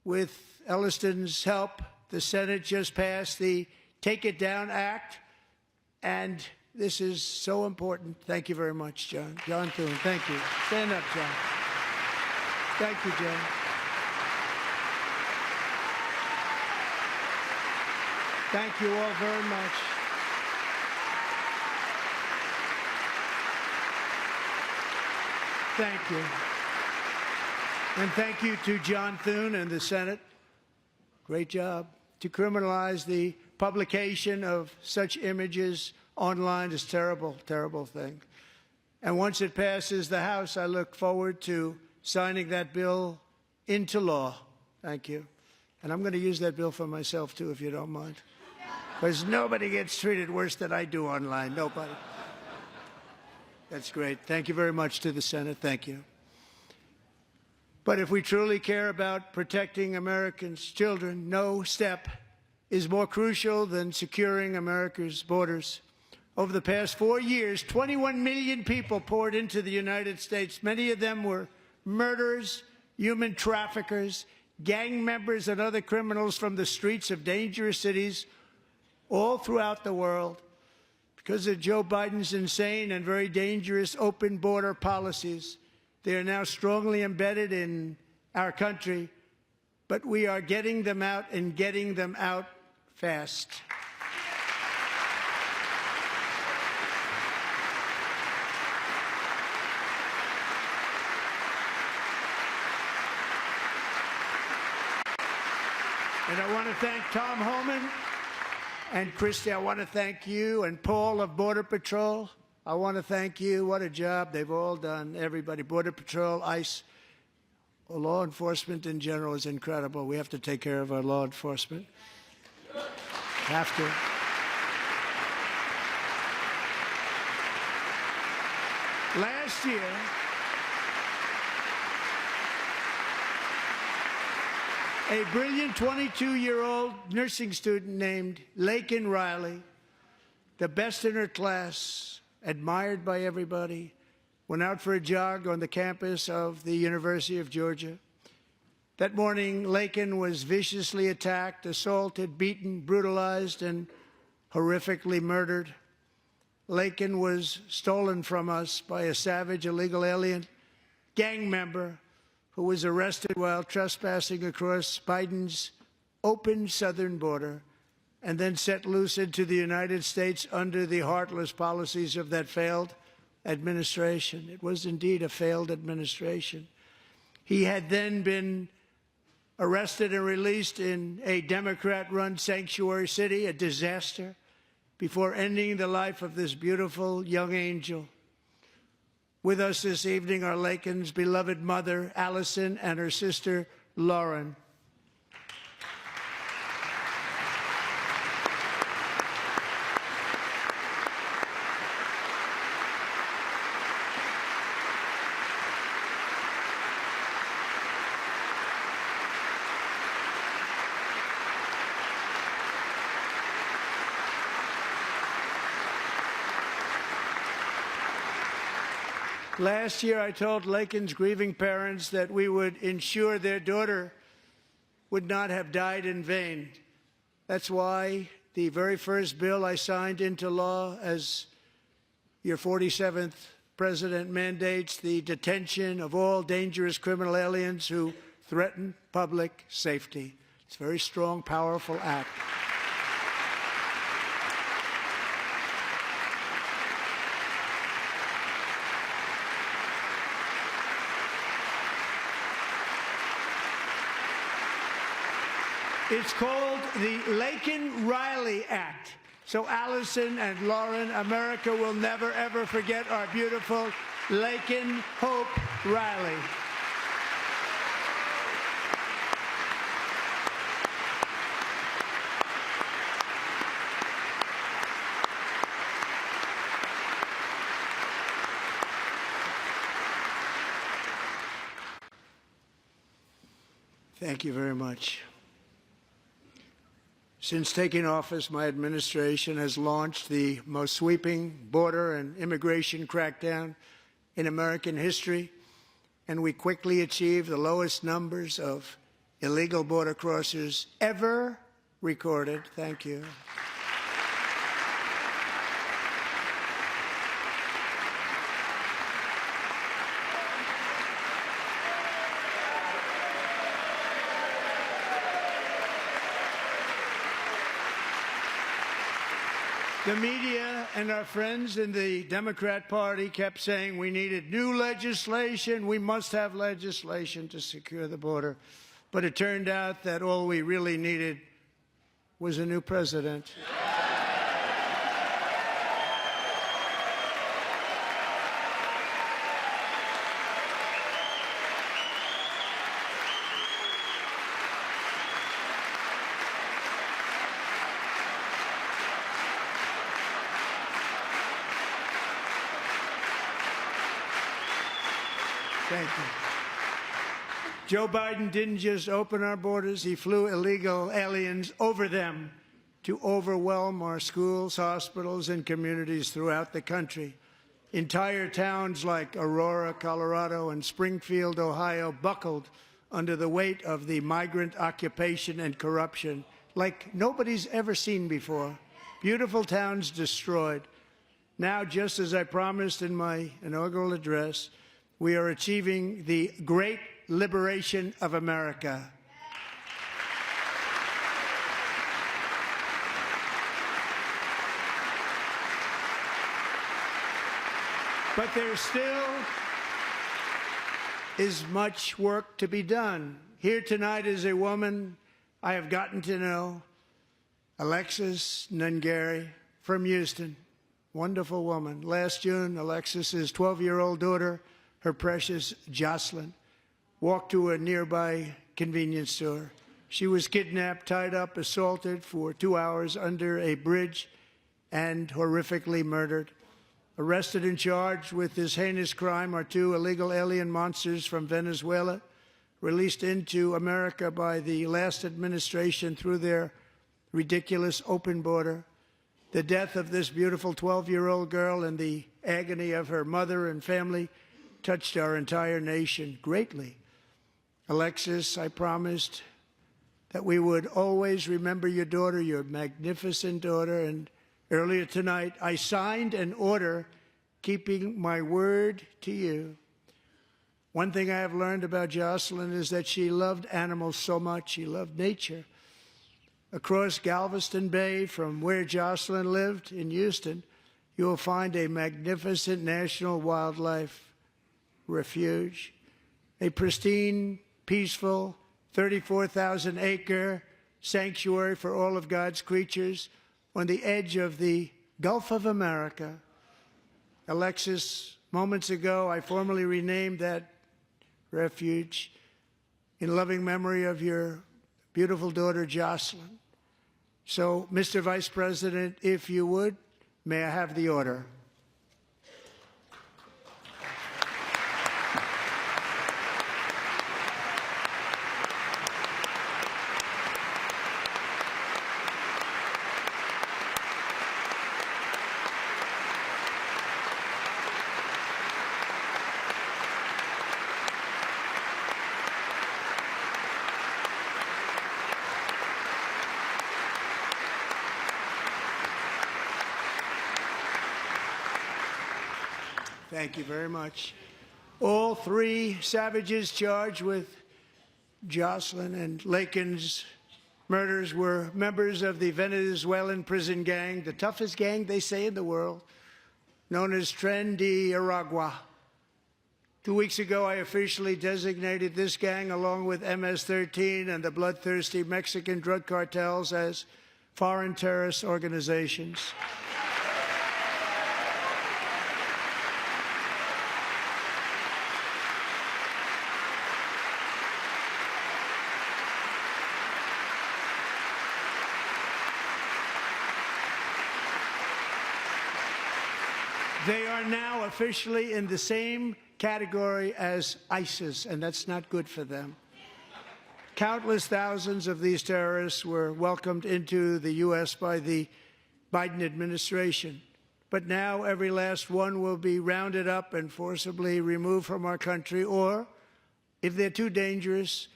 With Elliston's help, the Senate just passed the Take It Down Act, and this is so important. Thank you very much, John. John Thune, thank you. Stand up, John. Thank you, John. Thank you all very much. Thank you. And thank you to John Thune and the Senate. Great job. To criminalize the publication of such images online is a terrible, terrible thing. And once it passes the House, I look forward to signing that bill into law. Thank you. And I'm going to use that bill for myself, too, if you don't mind. Because nobody gets treated worse than I do online. Nobody. That's great. Thank you very much to the Senate. Thank you. But if we truly care about protecting Americans' children, no step is more crucial than securing America's borders. Over the past 4 years, 21 million people poured into the United States. Many of them were murderers, human traffickers, gang members, and other criminals from the streets of dangerous cities all throughout the world. Because of Joe Biden's insane and very dangerous open border policies, they are now strongly embedded in our country, but we are getting them out and getting them out fast. And I want to thank Tom Homan and Christy. I want to thank you and Paul of Border Patrol. I want to thank you. What a job they've all done, everybody. Border Patrol, ICE, law enforcement in general is incredible. We have to take care of our law enforcement. Have to. Last year, a brilliant 22-year-old nursing student named Laken Riley, the best in her class, admired by everybody, went out for a jog on the campus of the University of Georgia. That morning, Laken was viciously attacked, assaulted, beaten, brutalized, and horrifically murdered. Laken was stolen from us by a savage illegal alien gang member who was arrested while trespassing across Biden's open southern border and then set loose into the United States under the heartless policies of that failed administration. It was indeed a failed administration. He had then been arrested and released in a Democrat-run sanctuary city, a disaster, before ending the life of this beautiful young angel. With us this evening are Laken's beloved mother, Allison, and her sister, Lauren. Last year, I told Laken's grieving parents that we would ensure their daughter would not have died in vain. That's why the very first bill I signed into law as your 47th president mandates the detention of all dangerous criminal aliens who threaten public safety. It's a very strong, powerful act. It's called the Laken-Riley Act. So Allison and Lauren, America will never, ever forget our beautiful Laken Hope Riley. Thank you very much. Since taking office, my administration has launched the most sweeping border and immigration crackdown in American history, and we quickly achieved the lowest numbers of illegal border crossers ever recorded. Thank you. The media and our friends in the Democrat Party kept saying we needed new legislation, we must have legislation to secure the border. But it turned out that all we really needed was a new president. Thank you. Joe Biden didn't just open our borders, he flew illegal aliens over them to overwhelm our schools, hospitals, and communities throughout the country. Entire towns like Aurora, Colorado, and Springfield, Ohio, buckled under the weight of the migrant occupation and corruption like nobody's ever seen before. Beautiful towns destroyed. Now, just as I promised in my inaugural address, we are achieving the great liberation of America. But there still is much work to be done. Here tonight is a woman I have gotten to know, Alexis Nungari from Houston. Wonderful woman. Last June, Alexis's 12-year-old daughter, her precious Jocelyn, walked to a nearby convenience store. She was kidnapped, tied up, assaulted for 2 hours under a bridge, and horrifically murdered. Arrested and charged with this heinous crime are 2 illegal alien monsters from Venezuela, released into America by the last administration through their ridiculous open border. The death of this beautiful 12-year-old girl and the agony of her mother and family touched our entire nation greatly. Alexis, I promised that we would always remember your daughter, your magnificent daughter, and earlier tonight, I signed an order keeping my word to you. One thing I have learned about Jocelyn is that she loved animals so much. She loved nature. Across Galveston Bay, from where Jocelyn lived in Houston, you will find a magnificent national wildlife refuge, a pristine, peaceful, 34,000-acre sanctuary for all of God's creatures on the edge of the Gulf of America. Alexis, moments ago, I formally renamed that refuge in loving memory of your beautiful daughter, Jocelyn. So, Mr. Vice President, if you would, may I have the order? Thank you very much. All 3 savages charged with Jocelyn and Lakin's murders were members of the Venezuelan prison gang, the toughest gang, they say, in the world, known as Tren de Aragua. 2 weeks ago, I officially designated this gang, along with MS-13 and the bloodthirsty Mexican drug cartels, as foreign terrorist organizations. They are now officially in the same category as ISIS, and that's not good for them. Countless thousands of these terrorists were welcomed into the U.S. by the Biden administration. But now every last one will be rounded up and forcibly removed from our country, or, if they're too dangerous,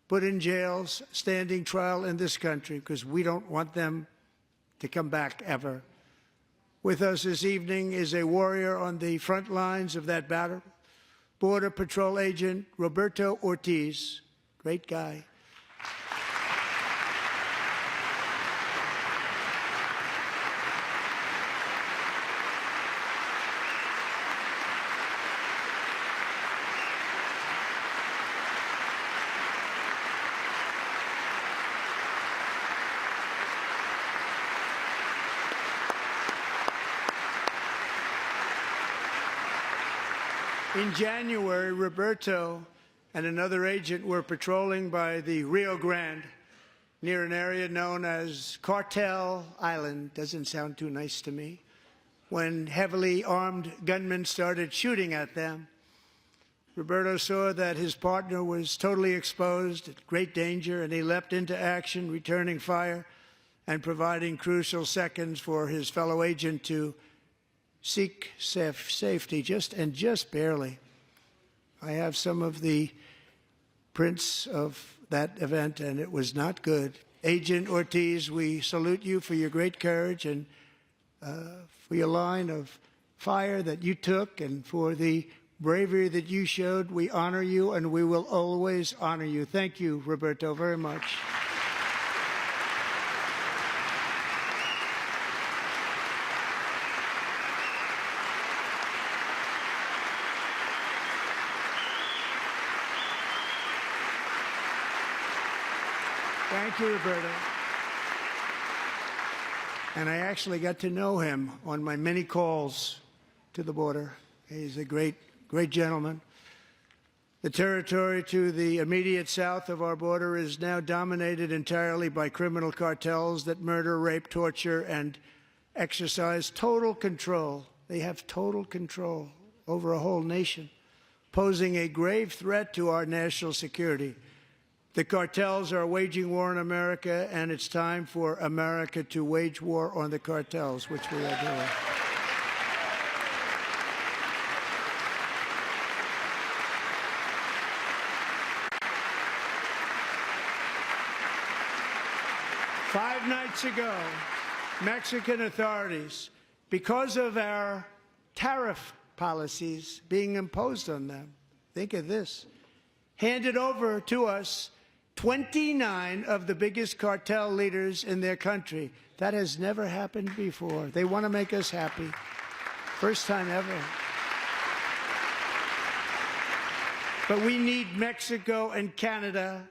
put in jails, standing trial in this country, because we don't want them to come back ever. With us this evening is a warrior on the front lines of that battle, Border Patrol Agent Roberto Ortiz. Great guy. In January, Roberto and another agent were patrolling by the Rio Grande near an area known as Cartel Island. Doesn't sound too nice to me. When heavily armed gunmen started shooting at them. Roberto saw that his partner was totally exposed, at great danger, and he leapt into action, returning fire and providing crucial seconds for his fellow agent to seek safety, just barely. I have some of the prints of that event, and it was not good. Agent Ortiz, we salute you for your great courage and for your line of fire that you took and for the bravery that you showed. We honor you, and we will always honor you. Thank you, Roberto, very much. Thank you, Roberto. And I actually got to know him on my many calls to the border. He's a great gentleman. The territory to the immediate south of our border is now dominated entirely by criminal cartels that murder, rape, torture, and exercise total control. They have total control over a whole nation, posing a grave threat to our national security. The cartels are waging war on America, and it's time for America to wage war on the cartels, which we are doing. Five nights ago, Mexican authorities, because of our tariff policies being imposed on them, think of this, handed over to us 29 of the biggest cartel leaders in their country. That has never happened before. They want to make us happy. First time ever. But we need Mexico and Canada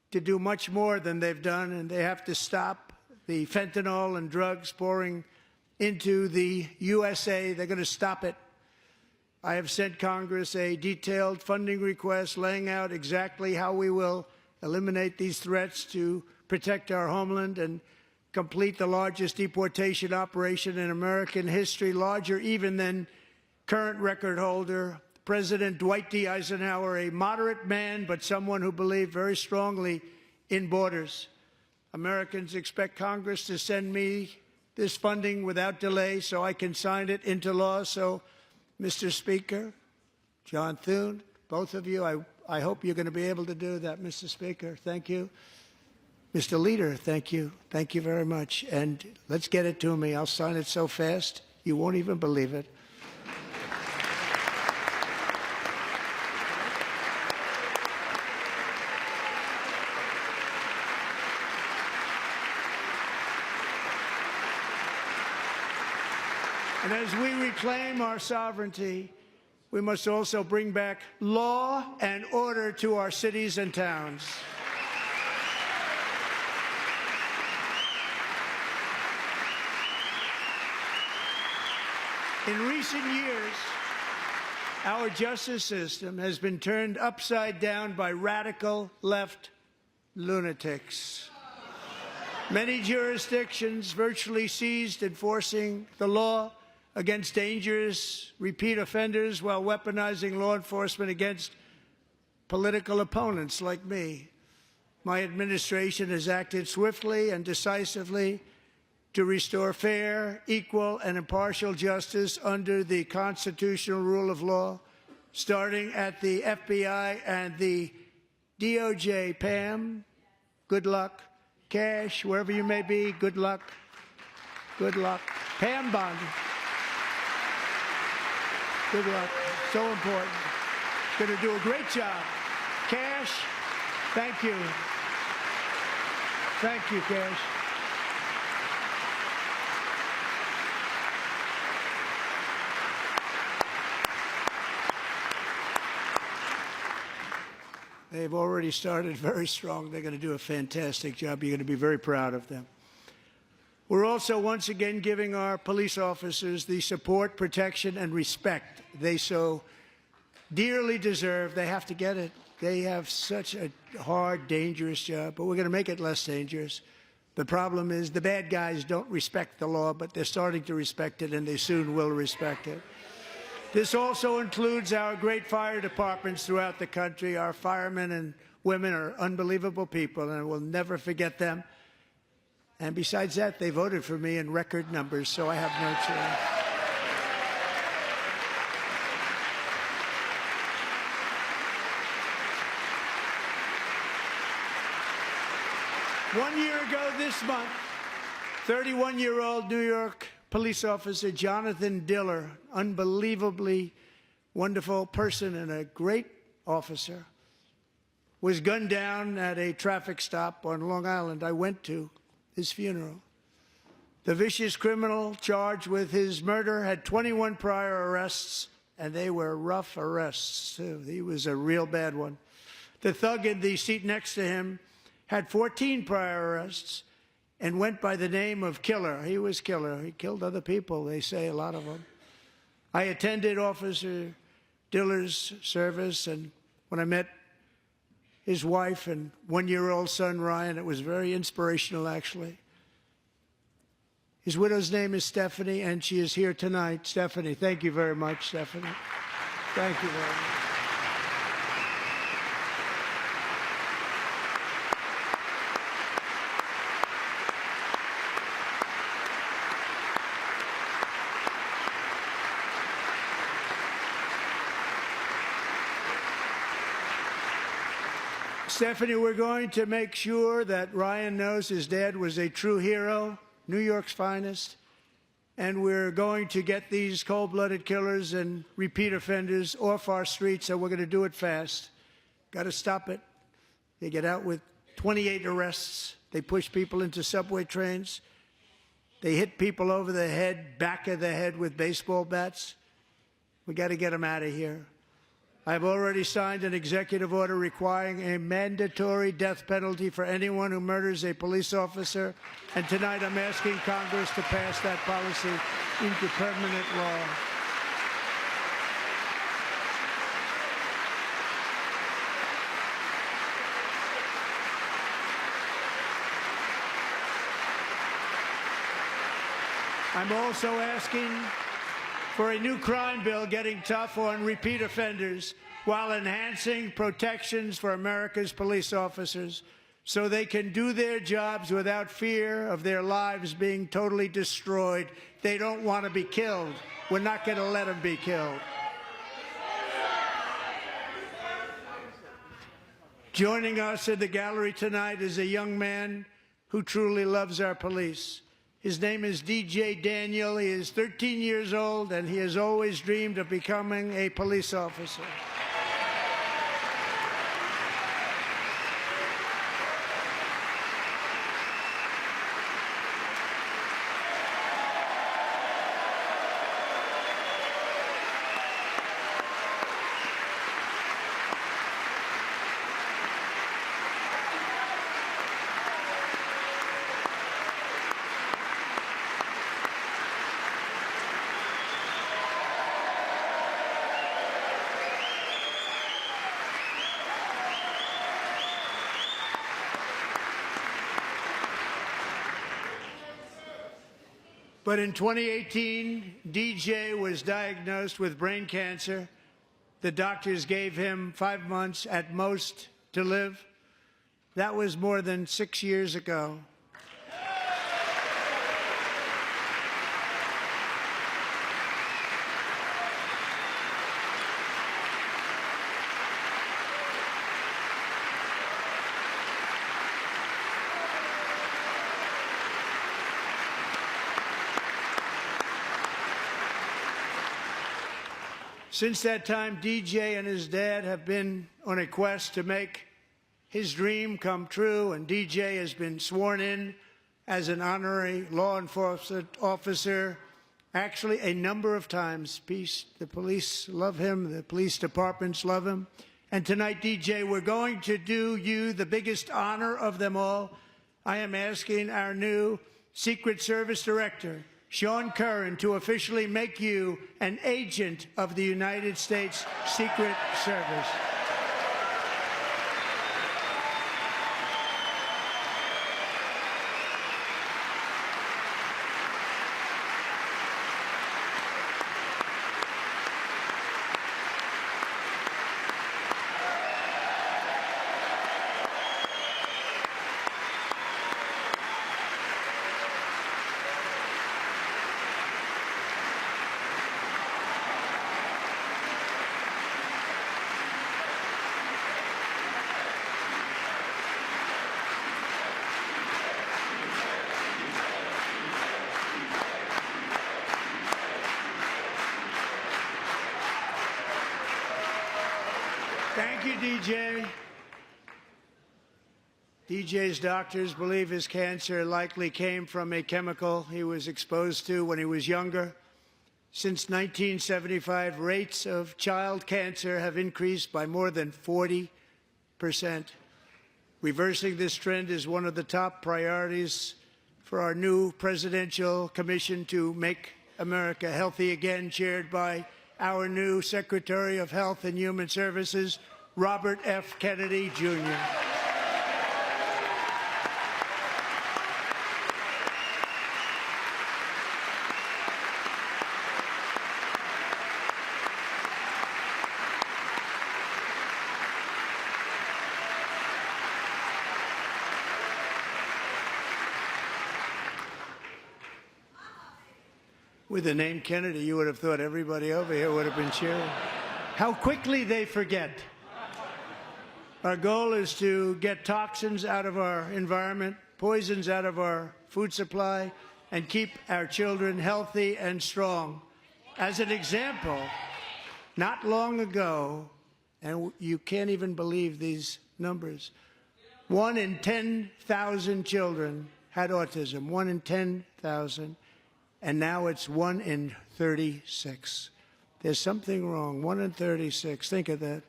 to do much more than they've done, and they have to stop the fentanyl and drugs pouring into the USA. They're going to stop it. I have sent Congress a detailed funding request laying out exactly how we will eliminate these threats to protect our homeland and complete the largest deportation operation in American history, larger even than current record holder President Dwight D. Eisenhower, a moderate man, but someone who believed very strongly in borders. Americans expect Congress to send me this funding without delay so I can sign it into law. So, Mr. Speaker, John Thune, both of you, I hope you're going to be able to do that, Mr. Speaker. Thank you. Mr. Leader, thank you. Thank you very much. And let's get it to me. I'll sign it so fast, you won't even believe it. And as we reclaim our sovereignty, we must also bring back law and order to our cities and towns. In recent years, our justice system has been turned upside down by radical left lunatics. Many jurisdictions virtually ceased enforcing the law against dangerous repeat offenders while weaponizing law enforcement against political opponents like me. My administration has acted swiftly and decisively to restore fair, equal, and impartial justice under the constitutional rule of law, starting at the FBI and the DOJ. Pam, good luck. Cash, wherever you may be, good luck. Good luck. Pam Bond. Good luck. So important. Going to do a great job. Cash, thank you. Thank you, Cash. They've already started very strong. They're going to do a fantastic job. You're going to be very proud of them. We're also once again giving our police officers the support, protection, and respect they so dearly deserve. They have to get it. They have such a hard, dangerous job, but we're going to make it less dangerous. The problem is the bad guys don't respect the law, but they're starting to respect it, and they soon will respect it. This also includes our great fire departments throughout the country. Our firemen and women are unbelievable people, and we'll never forget them. And besides that, they voted for me in record numbers, so I have no choice. 1 year ago this month, 31-year-old New York police officer Jonathan Diller, unbelievably wonderful person and a great officer, was gunned down at a traffic stop on Long Island. I went to his funeral. The vicious criminal charged with his murder had 21 prior arrests, and they were rough arrests, too. He was a real bad one. The thug in the seat next to him had 14 prior arrests and went by the name of Killer. He was Killer. He killed other people, they say, a lot of them. I attended Officer Diller's service, and when I met his wife and one-year-old son, Ryan, it was very inspirational, actually. His widow's name is Stephanie, and she is here tonight. Stephanie, thank you very much, Stephanie. Thank you very much. Stephanie, we're going to make sure that Ryan knows his dad was a true hero, New York's finest, and we're going to get these cold-blooded killers and repeat offenders off our streets, and we're going to do it fast. Got to stop it. They get out with 28 arrests. They push people into subway trains. They hit people over the head, back of the head with baseball bats. We got to get them out of here. I've already signed an executive order requiring a mandatory death penalty for anyone who murders a police officer, and tonight I'm asking Congress to pass that policy into permanent law. I'm also asking for a new crime bill getting tough on repeat offenders while enhancing protections for America's police officers so they can do their jobs without fear of their lives being totally destroyed. They don't want to be killed. We're not going to let them be killed. Joining us in the gallery tonight is a young man who truly loves our police. His name is DJ Daniel. He is 13 years old, and he has always dreamed of becoming a police officer. But in 2018, DJ was diagnosed with brain cancer. The doctors gave him 5 months at most to live. That was more than 6 years ago. Since that time, DJ and his dad have been on a quest to make his dream come true, and DJ has been sworn in as an honorary law enforcement officer, actually a number of times. The police love him, the police departments love him. And tonight, DJ, we're going to do you the biggest honor of them all. I am asking our new Secret Service Director, Sean Curran, to officially make you an agent of the United States Secret Service. DJ. DJ's doctors believe his cancer likely came from a chemical he was exposed to when he was younger. Since 1975, rates of child cancer have increased by more than 40%. Reversing this trend is one of the top priorities for our new presidential commission to make America healthy again, chaired by our new Secretary of Health and Human Services, Robert F. Kennedy, Jr. With the name Kennedy, you would have thought everybody over here would have been cheering. How quickly they forget. Our goal is to get toxins out of our environment, poisons out of our food supply, and keep our children healthy and strong. As an example, not long ago, and you can't even believe these numbers, 1 in 10,000 children had autism, 1 in 10,000. And now it's 1 in 36. There's something wrong. 1 in 36. Think of that.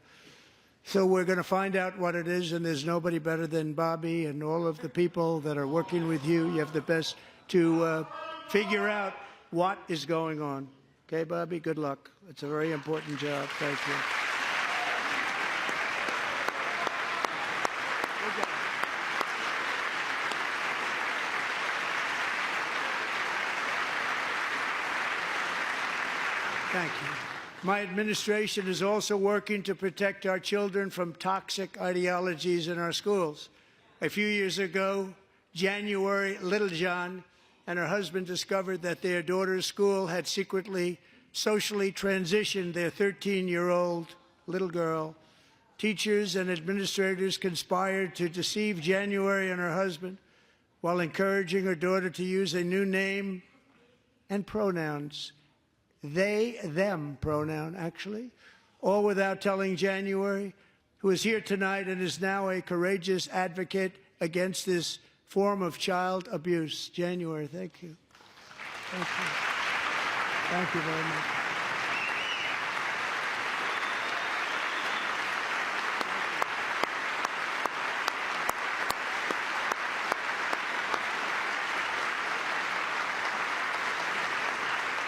So we're going to find out what it is, and there's nobody better than Bobby and all of the people that are working with you. You have the best to figure out what is going on. Okay, Bobby? Good luck. It's a very important job. Thank you. Thank you. My administration is also working to protect our children from toxic ideologies in our schools. A few years ago, January Littlejohn and her husband discovered that their daughter's school had secretly socially transitioned their 13-year-old little girl. Teachers and administrators conspired to deceive January and her husband while encouraging her daughter to use a new name and pronouns. They, them pronoun, actually, all without telling January, who is here tonight and is now a courageous advocate against this form of child abuse. January, thank you. Thank you. Thank you very much.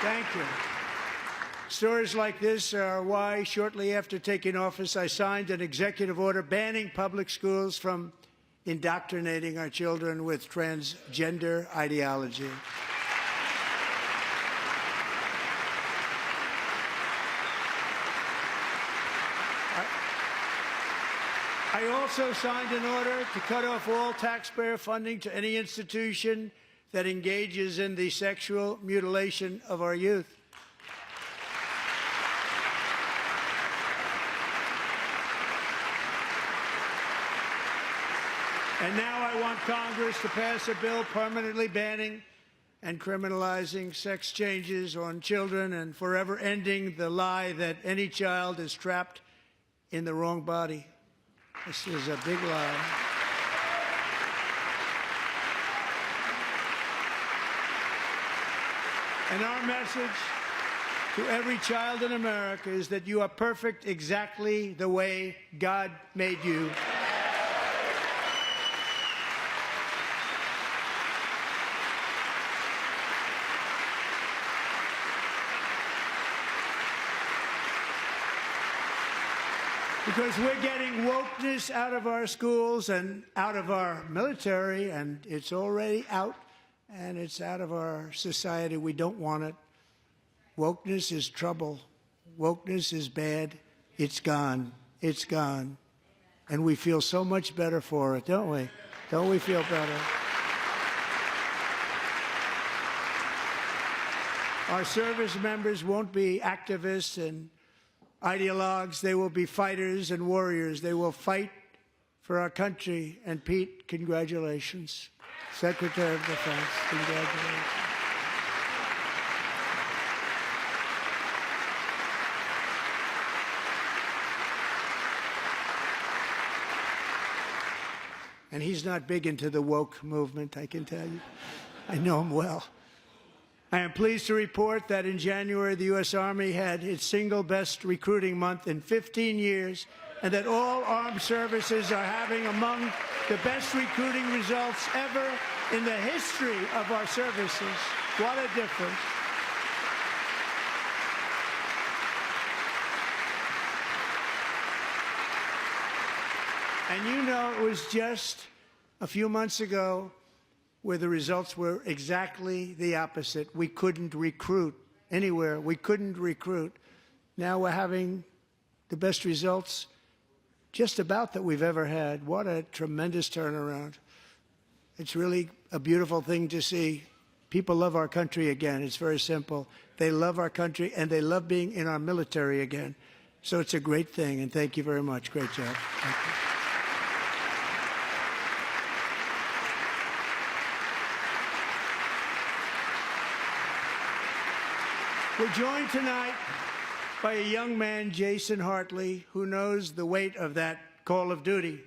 Thank you. Stories like this are why, shortly after taking office, I signed an executive order banning public schools from indoctrinating our children with transgender ideology. I also signed an order to cut off all taxpayer funding to any institution that engages in the sexual mutilation of our youth. And now I want Congress to pass a bill permanently banning and criminalizing sex changes on children and forever ending the lie that any child is trapped in the wrong body. This is a big lie. And our message to every child in America is that you are perfect exactly the way God made you. Because we're getting wokeness out of our schools and out of our military, and it's already out, and it's out of our society. We don't want it. Wokeness is trouble. Wokeness is bad. It's gone. It's gone. And we feel so much better for it, don't we? Don't we feel better? Our service members won't be activists and ideologues. They will be fighters and warriors. They will fight for our country. And Pete, congratulations. Secretary of Defense, congratulations. And he's not big into the woke movement, I can tell you. I know him well. I am pleased to report that in January, the U.S. Army had its single best recruiting month in 15 years, and that all armed services are having among the best recruiting results ever in the history of our services. What a difference. And you know, it was just a few months ago where the results were exactly the opposite. We couldn't recruit anywhere. We couldn't recruit. Now we're having the best results just about that we've ever had. What a tremendous turnaround. It's really a beautiful thing to see. People love our country again. It's very simple. They love our country, and they love being in our military again. So it's a great thing, and thank you very much. Great job. Thank you. We're joined tonight by a young man, Jason Hartley, who knows the weight of that call of duty.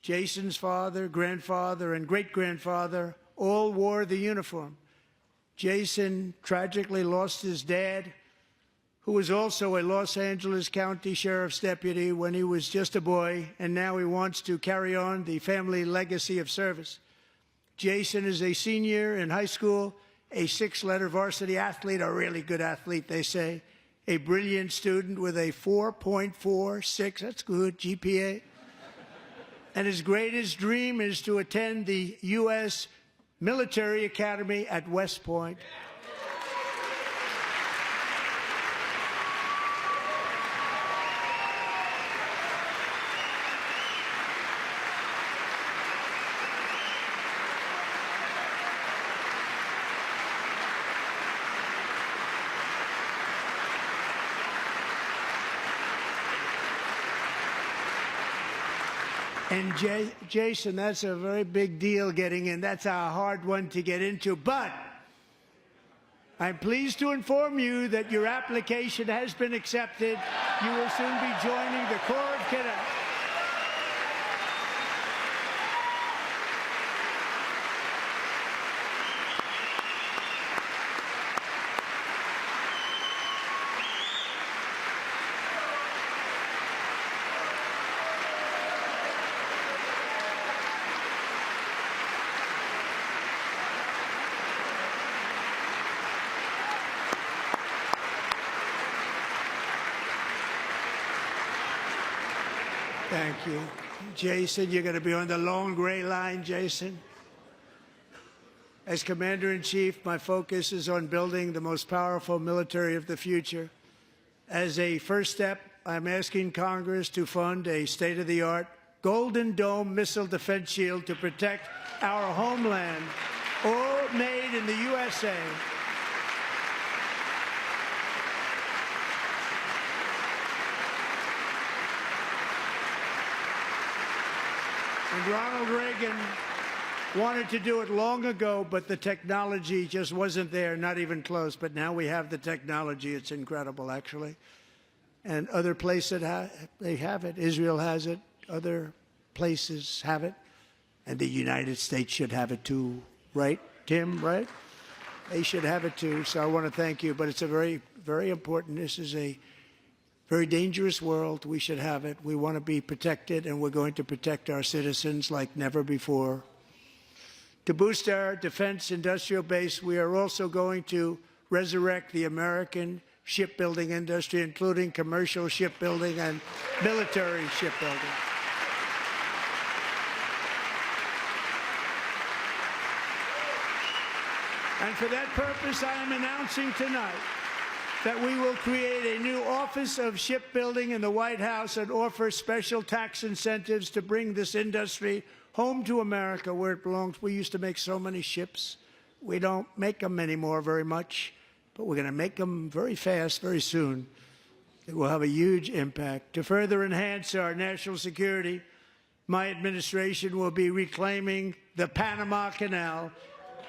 Jason's father, grandfather, and great-grandfather all wore the uniform. Jason tragically lost his dad, who was also a Los Angeles County Sheriff's deputy when he was just a boy, and now he wants to carry on the family legacy of service. Jason is a senior in high school, a six-letter varsity athlete, a really good athlete, they say, a brilliant student with a 4.46, that's good, GPA. And his greatest dream is to attend the U.S. Military Academy at West Point. And Jason, that's a very big deal getting in. That's a hard one to get into. But I'm pleased to inform you that your application has been accepted. You will soon be joining the Corps of Cadets. Thank you. Jason, you're going to be on the long gray line, Jason. As Commander-in-Chief, my focus is on building the most powerful military of the future. As a first step, I'm asking Congress to fund a state-of-the-art Golden Dome missile defense shield to protect our homeland, all made in the USA. And Ronald Reagan wanted to do it long ago, but the technology just wasn't there, not even close. But now we have the technology. It's incredible, actually. And other places, they have it. Israel has it. Other places have it. And the United States should have it too, right, Tim, right? They should have it too. So I want to thank you. But it's a very, very important. This is a very dangerous world. We should have it. We want to be protected, and we're going to protect our citizens like never before. To boost our defense industrial base, we are also going to resurrect the American shipbuilding industry, including commercial shipbuilding and military shipbuilding. And for that purpose, I am announcing tonight that we will create a new Office of Shipbuilding in the White House and offer special tax incentives to bring this industry home to America where it belongs. We used to make so many ships. We don't make them anymore very much, but we're going to make them very fast, very soon. It will have a huge impact. To further enhance our national security, my administration will be reclaiming the Panama Canal,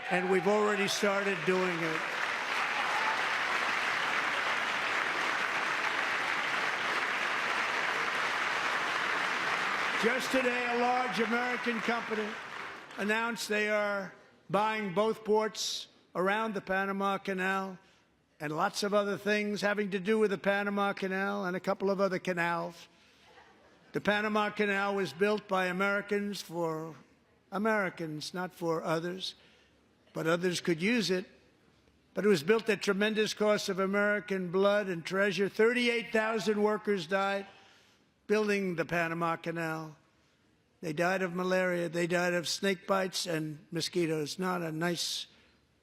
and we've already started doing it. Just today, a large American company announced they are buying both ports around the Panama Canal and lots of other things having to do with the Panama Canal and a couple of other canals. The Panama Canal was built by Americans for Americans, not for others, but others could use it. But it was built at tremendous cost of American blood and treasure. 38,000 workers died building the Panama Canal. They died of malaria. They died of snake bites and mosquitoes. Not a nice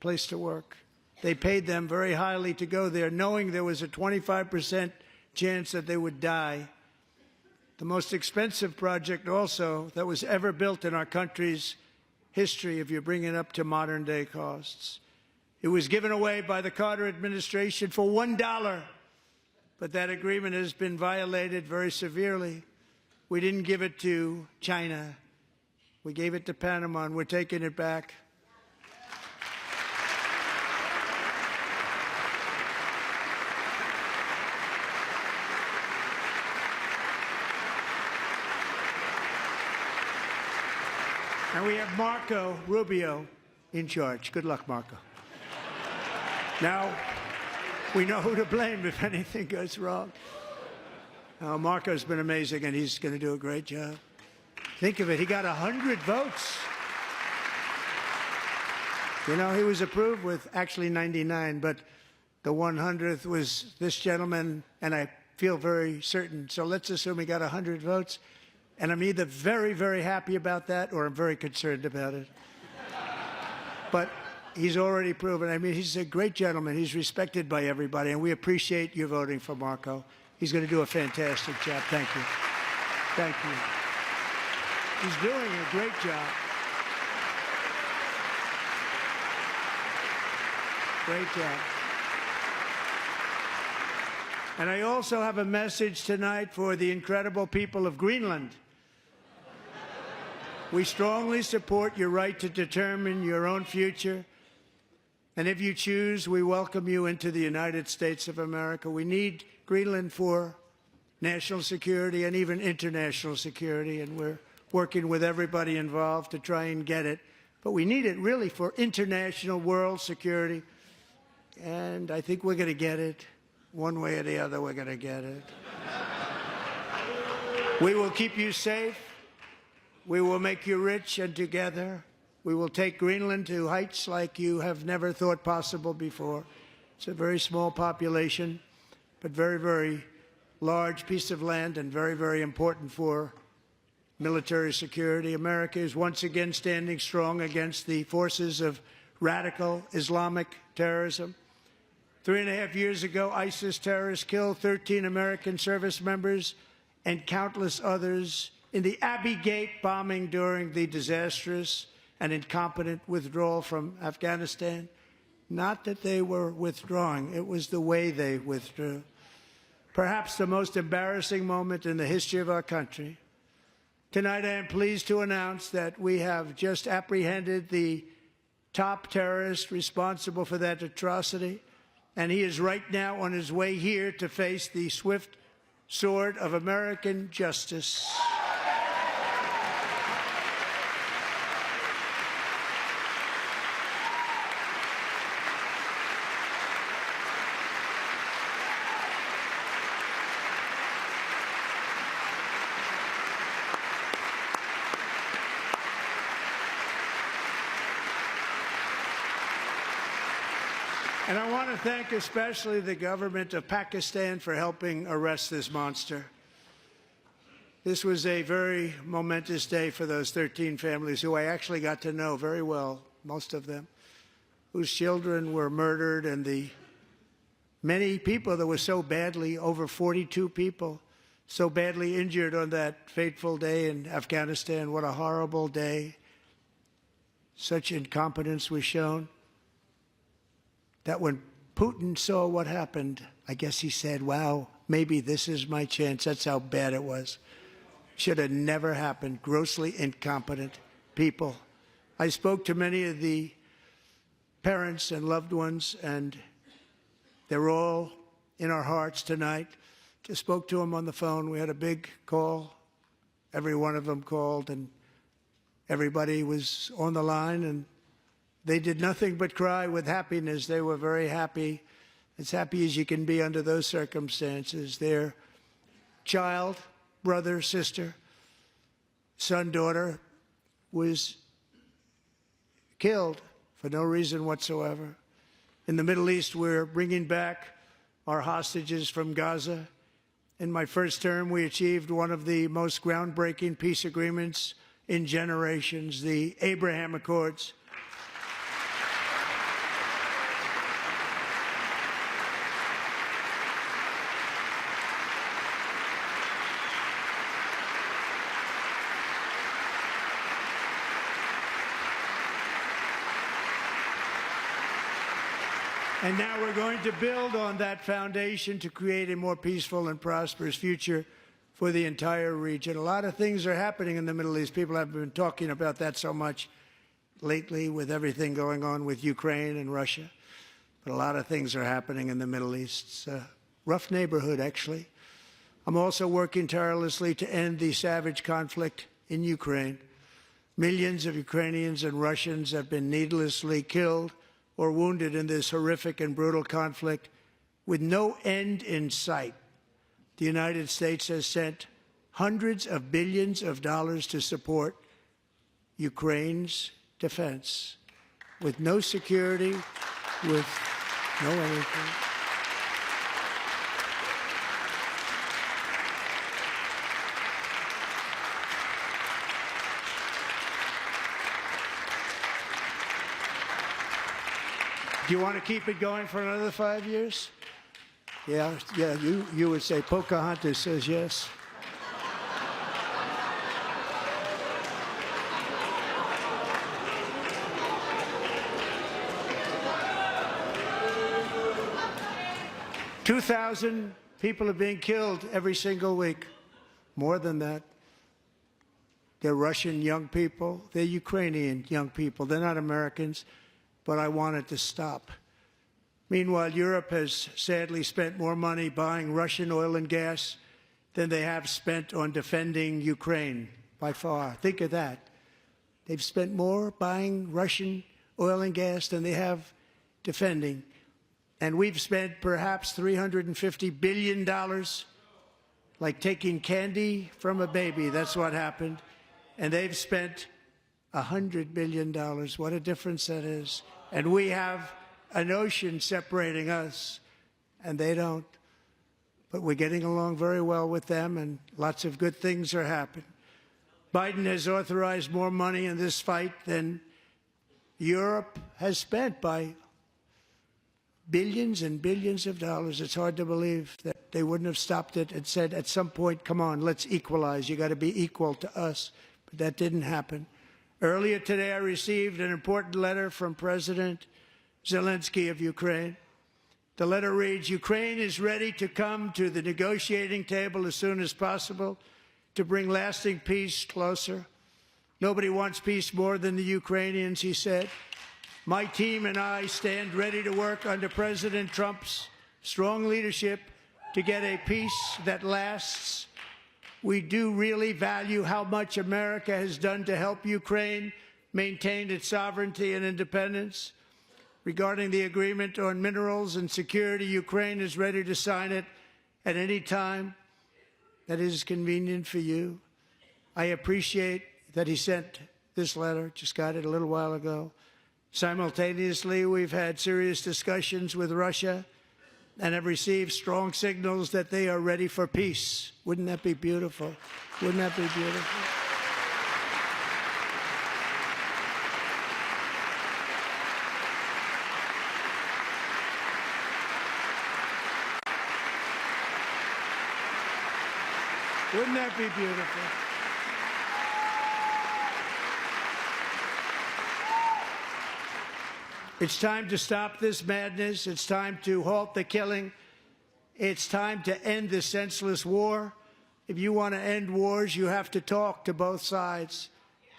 place to work. They paid them very highly to go there, knowing there was a 25% chance that they would die. The most expensive project also that was ever built in our country's history, if you bring it up to modern day costs. It was given away by the Carter administration for $1, but that agreement has been violated very severely. We didn't give it to China. We gave it to Panama, and we're taking it back. And we have Marco Rubio in charge. Good luck, Marco. Now, we know who to blame if anything goes wrong. Marco's been amazing, and he's going to do a great job. Think of it. He got 100 votes. You know, he was approved with actually 99, but the 100th was this gentleman, and I feel very certain. So let's assume he got 100 votes. And I'm either very, very happy about that or I'm very concerned about it. But he's already proven. I mean, he's a great gentleman. He's respected by everybody, and we appreciate you voting for Marco. He's going to do a fantastic job. Thank you. Thank you. He's doing a great job. Great job. And I also have a message tonight for the incredible people of Greenland. We strongly support your right to determine your own future. And if you choose, we welcome you into the United States of America. We need Greenland for national security and even international security, and we're working with everybody involved to try and get it. But we need it really for international world security, and I think we're going to get it. One way or the other, we're going to get it. We will keep you safe. We will make you rich, and together we will take Greenland to heights like you have never thought possible before. It's a very small population, but very, very large piece of land and very, very important for military security. America is once again standing strong against the forces of radical Islamic terrorism. 3.5 years ago, ISIS terrorists killed 13 American service members and countless others in the Abbey Gate bombing during the disastrous and incompetent withdrawal from Afghanistan. Not that they were withdrawing, it was the way they withdrew. Perhaps the most embarrassing moment in the history of our country. Tonight, I am pleased to announce that we have just apprehended the top terrorist responsible for that atrocity, and he is right now on his way here to face the swift sword of American justice. And I want to thank especially the government of Pakistan for helping arrest this monster. This was a very momentous day for those 13 families who I actually got to know very well, most of them, whose children were murdered, and the many people that were so badly, over 42 people, so badly injured on that fateful day in Afghanistan. What a horrible day. Such incompetence was shown. That when Putin saw what happened, I guess he said, wow, maybe this is my chance. That's how bad it was. Should have never happened. Grossly incompetent people. I spoke to many of the parents and loved ones, and they're all in our hearts tonight. Just spoke to them on the phone. We had a big call every one of them called, and everybody was on the line, and they did nothing but cry with happiness. They were very happy, as happy as you can be under those circumstances. Their child, brother, sister, son, daughter was killed for no reason whatsoever. In the Middle East, we're bringing back our hostages from Gaza. In my first term, we achieved one of the most groundbreaking peace agreements in generations, the Abraham Accords. And now we're going to build on that foundation to create a more peaceful and prosperous future for the entire region. A lot of things are happening in the Middle East. People have been talking about that so much lately with everything going on with Ukraine and Russia. But a lot of things are happening in the Middle East. It's a rough neighborhood, actually. I'm also working tirelessly to end the savage conflict in Ukraine. Millions of Ukrainians and Russians have been needlessly killed or wounded in this horrific and brutal conflict with no end in sight. The United States has sent hundreds of billions of dollars to support Ukraine's defense with no security, with no anything. Do you want to keep it going for another 5 years? Yeah, you would say Pocahontas says yes. $2,000 people are being killed every single week. More than that. They're Russian young people. They're Ukrainian young people. They're not Americans. But I want it to stop. Meanwhile, Europe has sadly spent more money buying Russian oil and gas than they have spent on defending Ukraine, by far. Think of that. They've spent more buying Russian oil and gas than they have defending. And we've spent perhaps $350 billion, like taking candy from a baby. That's what happened. And they've spent $100 billion. What a difference that is. And we have an ocean separating us, and they don't. But we're getting along very well with them, and lots of good things are happening. Biden has authorized more money in this fight than Europe has spent, by billions and billions of dollars. It's hard to believe that they wouldn't have stopped it and said at some point, come on, let's equalize. You got to be equal to us. But that didn't happen. Earlier today, I received an important letter from President Zelensky of Ukraine. The letter reads, Ukraine is ready to come to the negotiating table as soon as possible to bring lasting peace closer. Nobody wants peace more than the Ukrainians, he said. My team and I stand ready to work under President Trump's strong leadership to get a peace that lasts. We do really value how much America has done to help Ukraine maintain its sovereignty and independence. Regarding the agreement on minerals and security, Ukraine is ready to sign it at any time that is convenient for you. I appreciate that he sent this letter, just got it a little while ago. Simultaneously, we've had serious discussions with Russia and have received strong signals that they are ready for peace. Wouldn't that be beautiful? Wouldn't that be beautiful? Wouldn't that be beautiful? It's time to stop this madness. It's time to halt the killing. It's time to end this senseless war. If you want to end wars, you have to talk to both sides.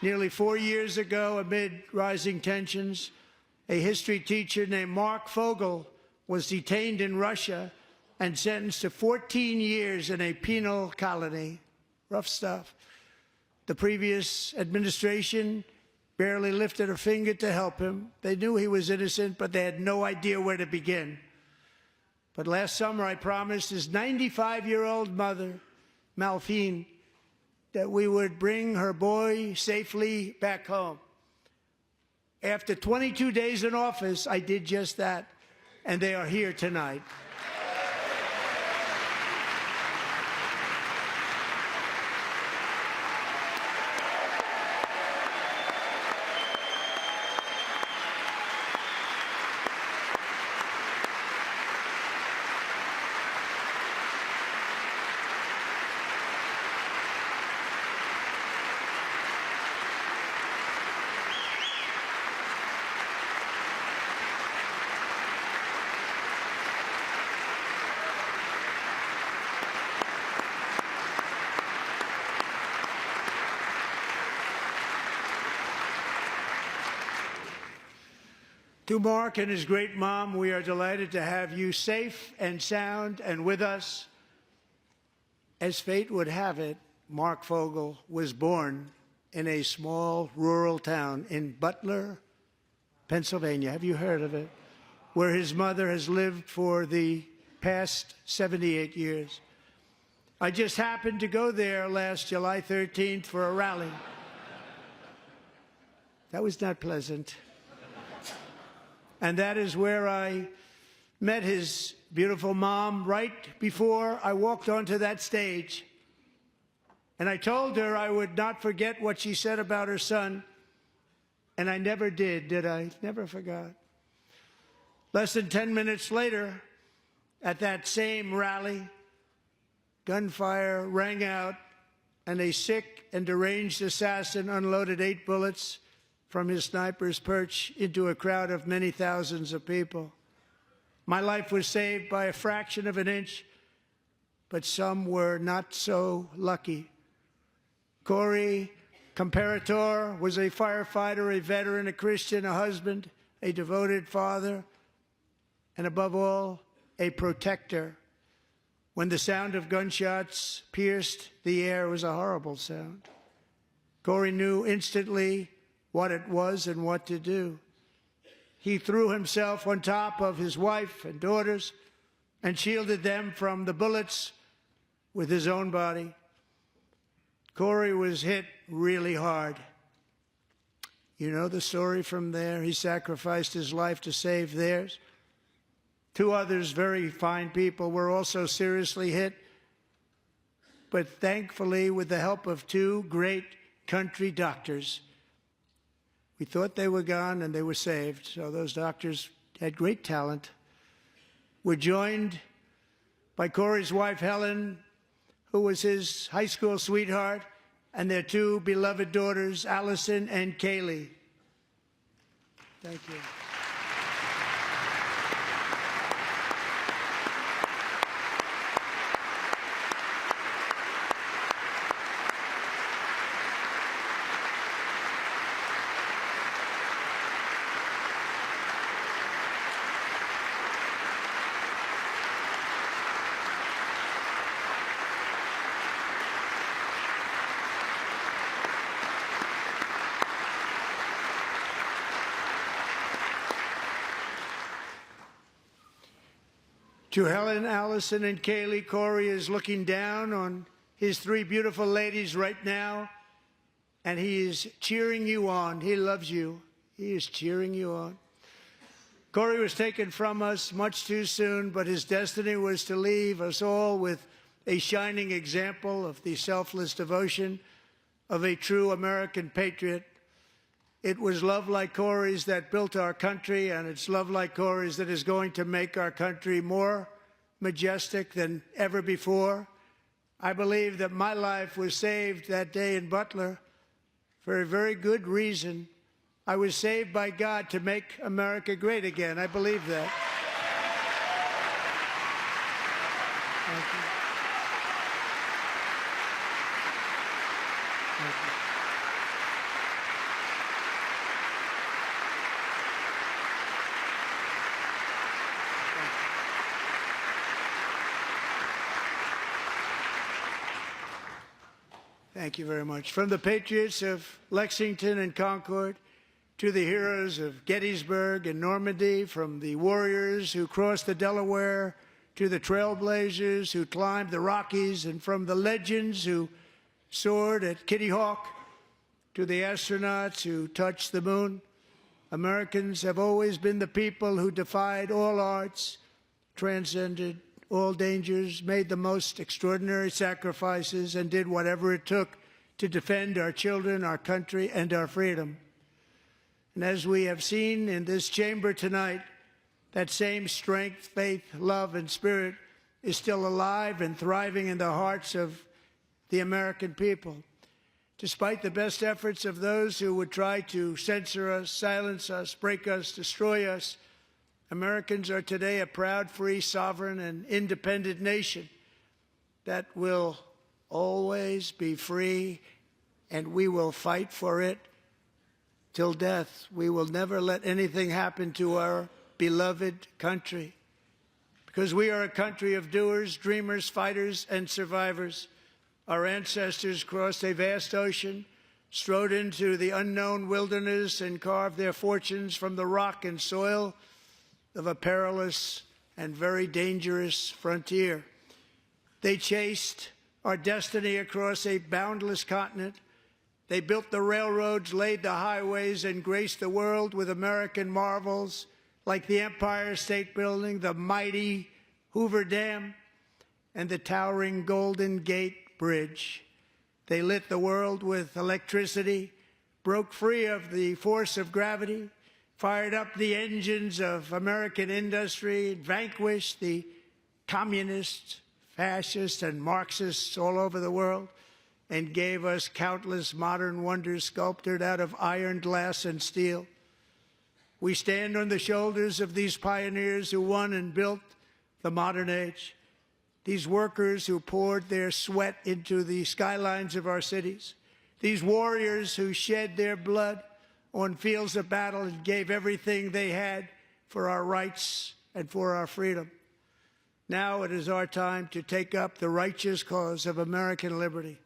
Nearly 4 years ago, amid rising tensions, a history teacher named Mark Fogel was detained in Russia and sentenced to 14 years in a penal colony. Rough stuff. The previous administration barely lifted a finger to help him. They knew he was innocent, but they had no idea where to begin. But last summer, I promised his 95-year-old mother, Malphine, that we would bring her boy safely back home. After 22 days in office, I did just that, and they are here tonight. To Mark and his great mom, we are delighted to have you safe and sound and with us. As fate would have it, Mark Fogel was born in a small rural town in Butler, Pennsylvania. Have you heard of it? Where his mother has lived for the past 78 years. I just happened to go there last July 13th for a rally. That was not pleasant. And that is where I met his beautiful mom right before I walked onto that stage. And I told her I would not forget what she said about her son. And I never did I? Never forgot. Less than 10 minutes later, at that same rally, gunfire rang out, and a sick and deranged assassin unloaded 8 bullets from his sniper's perch into a crowd of many thousands of people. My life was saved by a fraction of an inch, but some were not so lucky. Corey Comparator was a firefighter, a veteran, a Christian, a husband, a devoted father, and above all, a protector. When the sound of gunshots pierced the air, it was a horrible sound. Corey knew instantly what it was and what to do. He threw himself on top of his wife and daughters and shielded them from the bullets with his own body. Corey was hit really hard. You know the story from there. He sacrificed his life to save theirs. 2 others, very fine people, were also seriously hit. But thankfully, with the help of 2 great country doctors, we thought they were gone and they were saved. So those doctors had great talent. We're joined by Corey's wife, Helen, who was his high school sweetheart, and their 2 beloved daughters, Allison and Kaylee. Thank you. To Helen, Allison, and Kaylee, Corey is looking down on his 3 beautiful ladies right now, and he is cheering you on. He loves you. He is cheering you on. Corey was taken from us much too soon, but his destiny was to leave us all with a shining example of the selfless devotion of a true American patriot. It was love like Corey's that built our country, and it's love like Corey's that is going to make our country more majestic than ever before. I believe that my life was saved that day in Butler for a very good reason. I was saved by God to make America great again. I believe that. Thank you. Thank you. Thank you very much. From the patriots of Lexington and Concord to the heroes of Gettysburg and Normandy, from the warriors who crossed the Delaware to the trailblazers who climbed the Rockies, and from the legends who soared at Kitty Hawk to the astronauts who touched the moon, Americans have always been the people who defied all odds, transcended all dangers, made the most extraordinary sacrifices, and did whatever it took to defend our children, our country, and our freedom. And as we have seen in this chamber tonight, that same strength, faith, love, and spirit is still alive and thriving in the hearts of the American people. Despite the best efforts of those who would try to censor us, silence us, break us, destroy us, Americans are today a proud, free, sovereign, and independent nation that will always be free, and we will fight for it till death. We will never let anything happen to our beloved country, because we are a country of doers, dreamers, fighters, and survivors. Our ancestors crossed a vast ocean, strode into the unknown wilderness, and carved their fortunes from the rock and soil of a perilous and very dangerous frontier. They chased our destiny across a boundless continent. They built the railroads, laid the highways, and graced the world with American marvels like the Empire State Building, the mighty Hoover Dam, and the towering Golden Gate Bridge. They lit the world with electricity, broke free of the force of gravity, fired up the engines of American industry, vanquished the communists, fascists, and Marxists all over the world, and gave us countless modern wonders sculptured out of iron, glass, and steel. We stand on the shoulders of these pioneers who won and built the modern age. These workers who poured their sweat into the skylines of our cities. These warriors who shed their blood on fields of battle and gave everything they had for our rights and for our freedom. Now it is our time to take up the righteous cause of American liberty.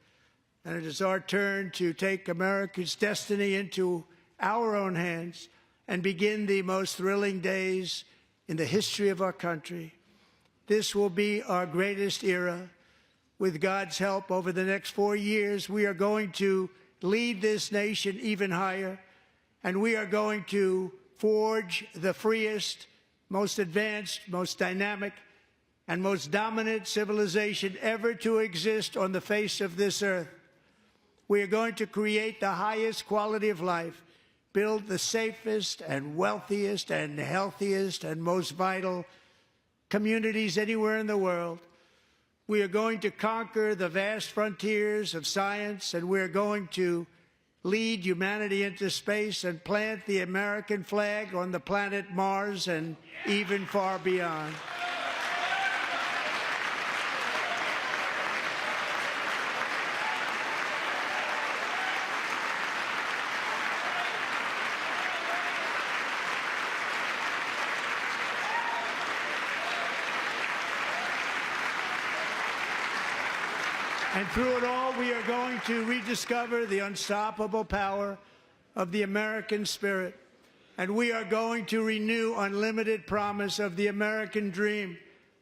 And it is our turn to take America's destiny into our own hands and begin the most thrilling days in the history of our country. This will be our greatest era. With God's help, over the next 4 years, we are going to lead this nation even higher, and we are going to forge the freest, most advanced, most dynamic, and most dominant civilization ever to exist on the face of this earth. We are going to create the highest quality of life, build the safest and wealthiest and healthiest and most vital communities anywhere in the world. We are going to conquer the vast frontiers of science, and we are going to lead humanity into space and plant the American flag on the planet Mars and even far beyond. And through it all, we are going to rediscover the unstoppable power of the American spirit. And we are going to renew unlimited promise of the American dream.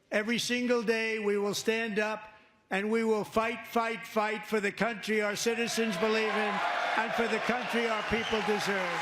Every single day, we will stand up and we will fight, fight, fight for the country our citizens believe in and for the country our people deserve.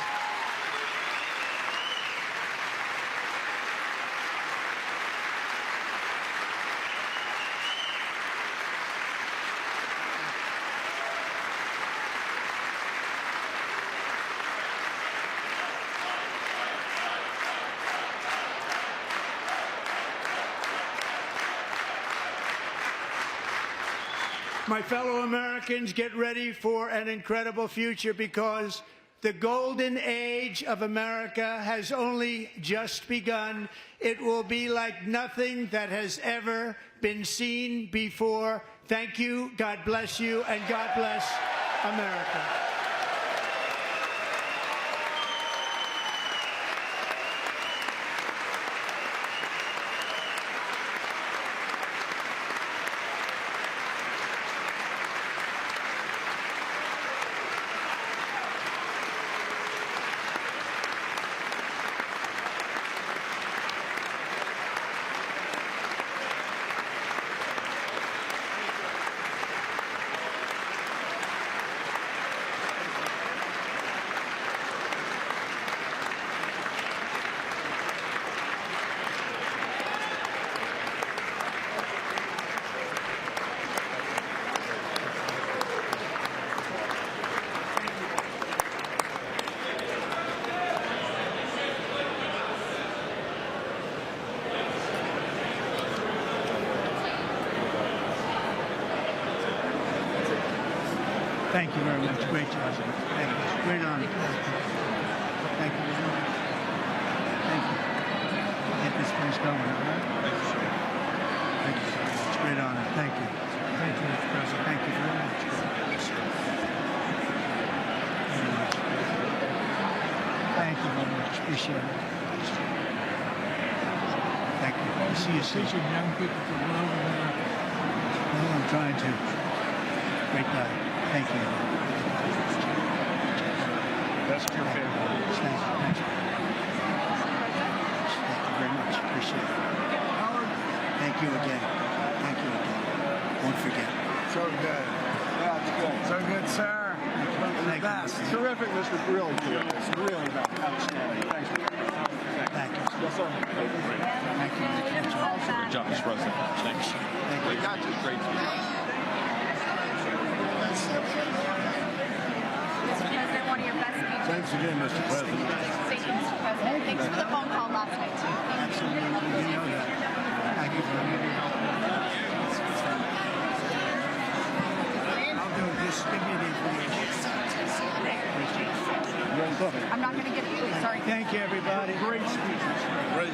My fellow Americans, get ready for an incredible future, because the golden age of America has only just begun. It will be like nothing that has ever been seen before. Thank you, God bless you, and God bless America. Thank you very much. Great job. Thank you. Great honor. Thank you. Thank you. Get this place going, all right? Thank you, sir. Thank you so much. Great honor. Thank you. Thank you, Mr. President. Thank you very much. Thank you very much. Appreciate it. Thank you. I'll see you soon. Teaching young people to love America. Well, I'm trying to. Great guy. Thank you. That's your favorite. Thank you. Thank you. Thank you very much. Appreciate it. Thank you again. Thank you again. Won't forget. So good. Yeah, it's good. So good, sir. Thank you. Terrific, Mr. Really terrific. It's really outstanding. Thanks. Thank you. Yes, sir. Thank you. Good job, Mr. President. Thanks. Thank you. Not just great. President, one of your best speeches. Thanks again, Mr. President. Thank you, Mr. President. Thanks for the phone call last night, too. Absolutely. You know that. Thank you very much. I'll do it. Just give me the information. I'm not going to give it to you. Sorry. Thank you, everybody. Great speech. Great.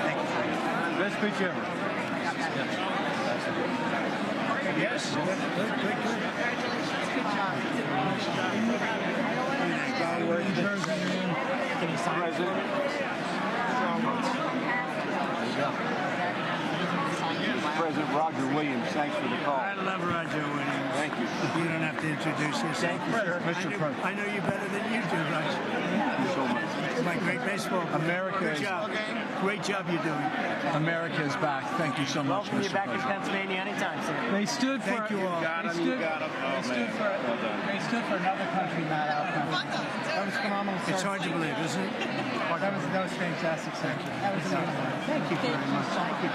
Thank you. Best speech ever. Yes. Good. President Roger Williams, thanks for the call. I love Roger Williams. Thank you. You don't have to introduce yourself. Thank you, sir. Mr. President. I know you better than you do, Roger. Thank you so much. My great baseball. America Good is- job. Great job you're doing. America is back. Thank you so much, Welcome you Mr. back to President. Pennsylvania anytime, sir. They stood for. Thank you all. They stood for another country, not our country. That was phenomenal. It's hard to believe, isn't it? That was fantastic, sir. That was Thank you very much. Thank you.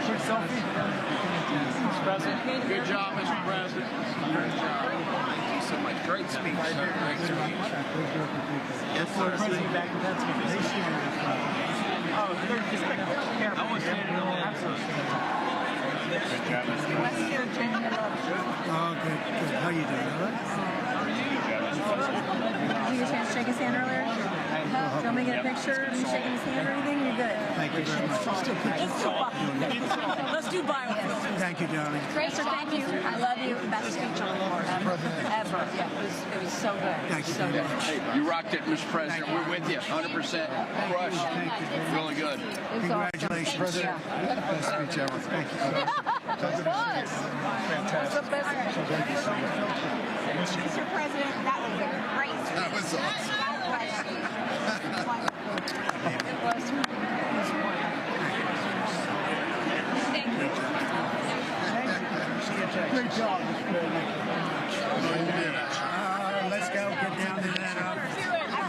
Quick selfie. Mr. President. Good job, Mr. President. Great job. Thank you so much. Great speech, sir. Great speech. Yes, sir. President back to Pennsylvania. Oh, they're just careful. I want to stand in the Oh, good. How you doing? All right? Did you get a chance to shake his hand earlier? Do you want me to get a picture of you shaking his hand or anything? You're good. Thank you very much. Let's do biofilm. Thank you, darling. Great, sir. Thank you. I love you. Best speech on the board ever. Yeah, it was so good. Thank you So very good. much. Hey, you rocked it, Mr. President. We're with you, 100%. Crush. Really good. Congratulations. President. Best speech ever. Thank you. Fantastic. Mr. President, that was a great speech. That was awesome. It was wonderful. Thank you. Great job. Let's go. Get down to that.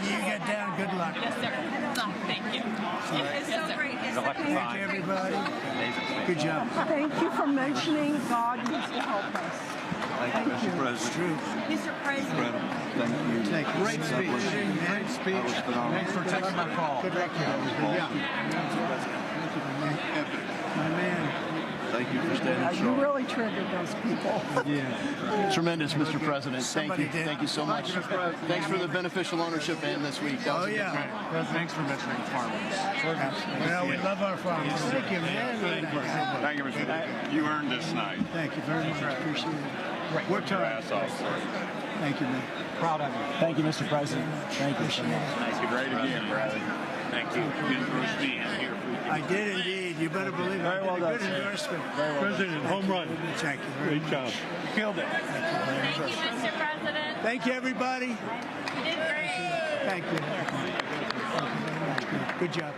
You get down. Good luck. Yes, sir. Thank you. It's so great. It's so Thank you, everybody. Good job. Thank you for mentioning God needs to help us. Thank you, Mr. It's President. true. Mr. President. Thank you. Thank you. Great speech. Great speech. Thanks for taking my call. Good luck. Yeah. My man. Thank you for standing You really triggered those people. Tremendous, Mr. President. Thank Somebody you. did. Thank you so much. Thanks for the beneficial ownership and this week. That was Oh, a good yeah. time. Thanks for mentioning farmers. Well, we love our farmers. Thank you, man. Thank you, Mr. President. You earned this night. Thank you very much. Appreciate it. Worked hard. Thank you, man. Proud of you. Thank you, Mr. President. Thank you so much. Thank you. Great again, brother. Thank you. Good for being here. I did indeed. You better believe it. Very well done, Good sir. endorsement. President, home run. Thank you very much. job. Killed it. Thank you, Mr. President. Thank you, everybody. You did great. Thank you. Good job.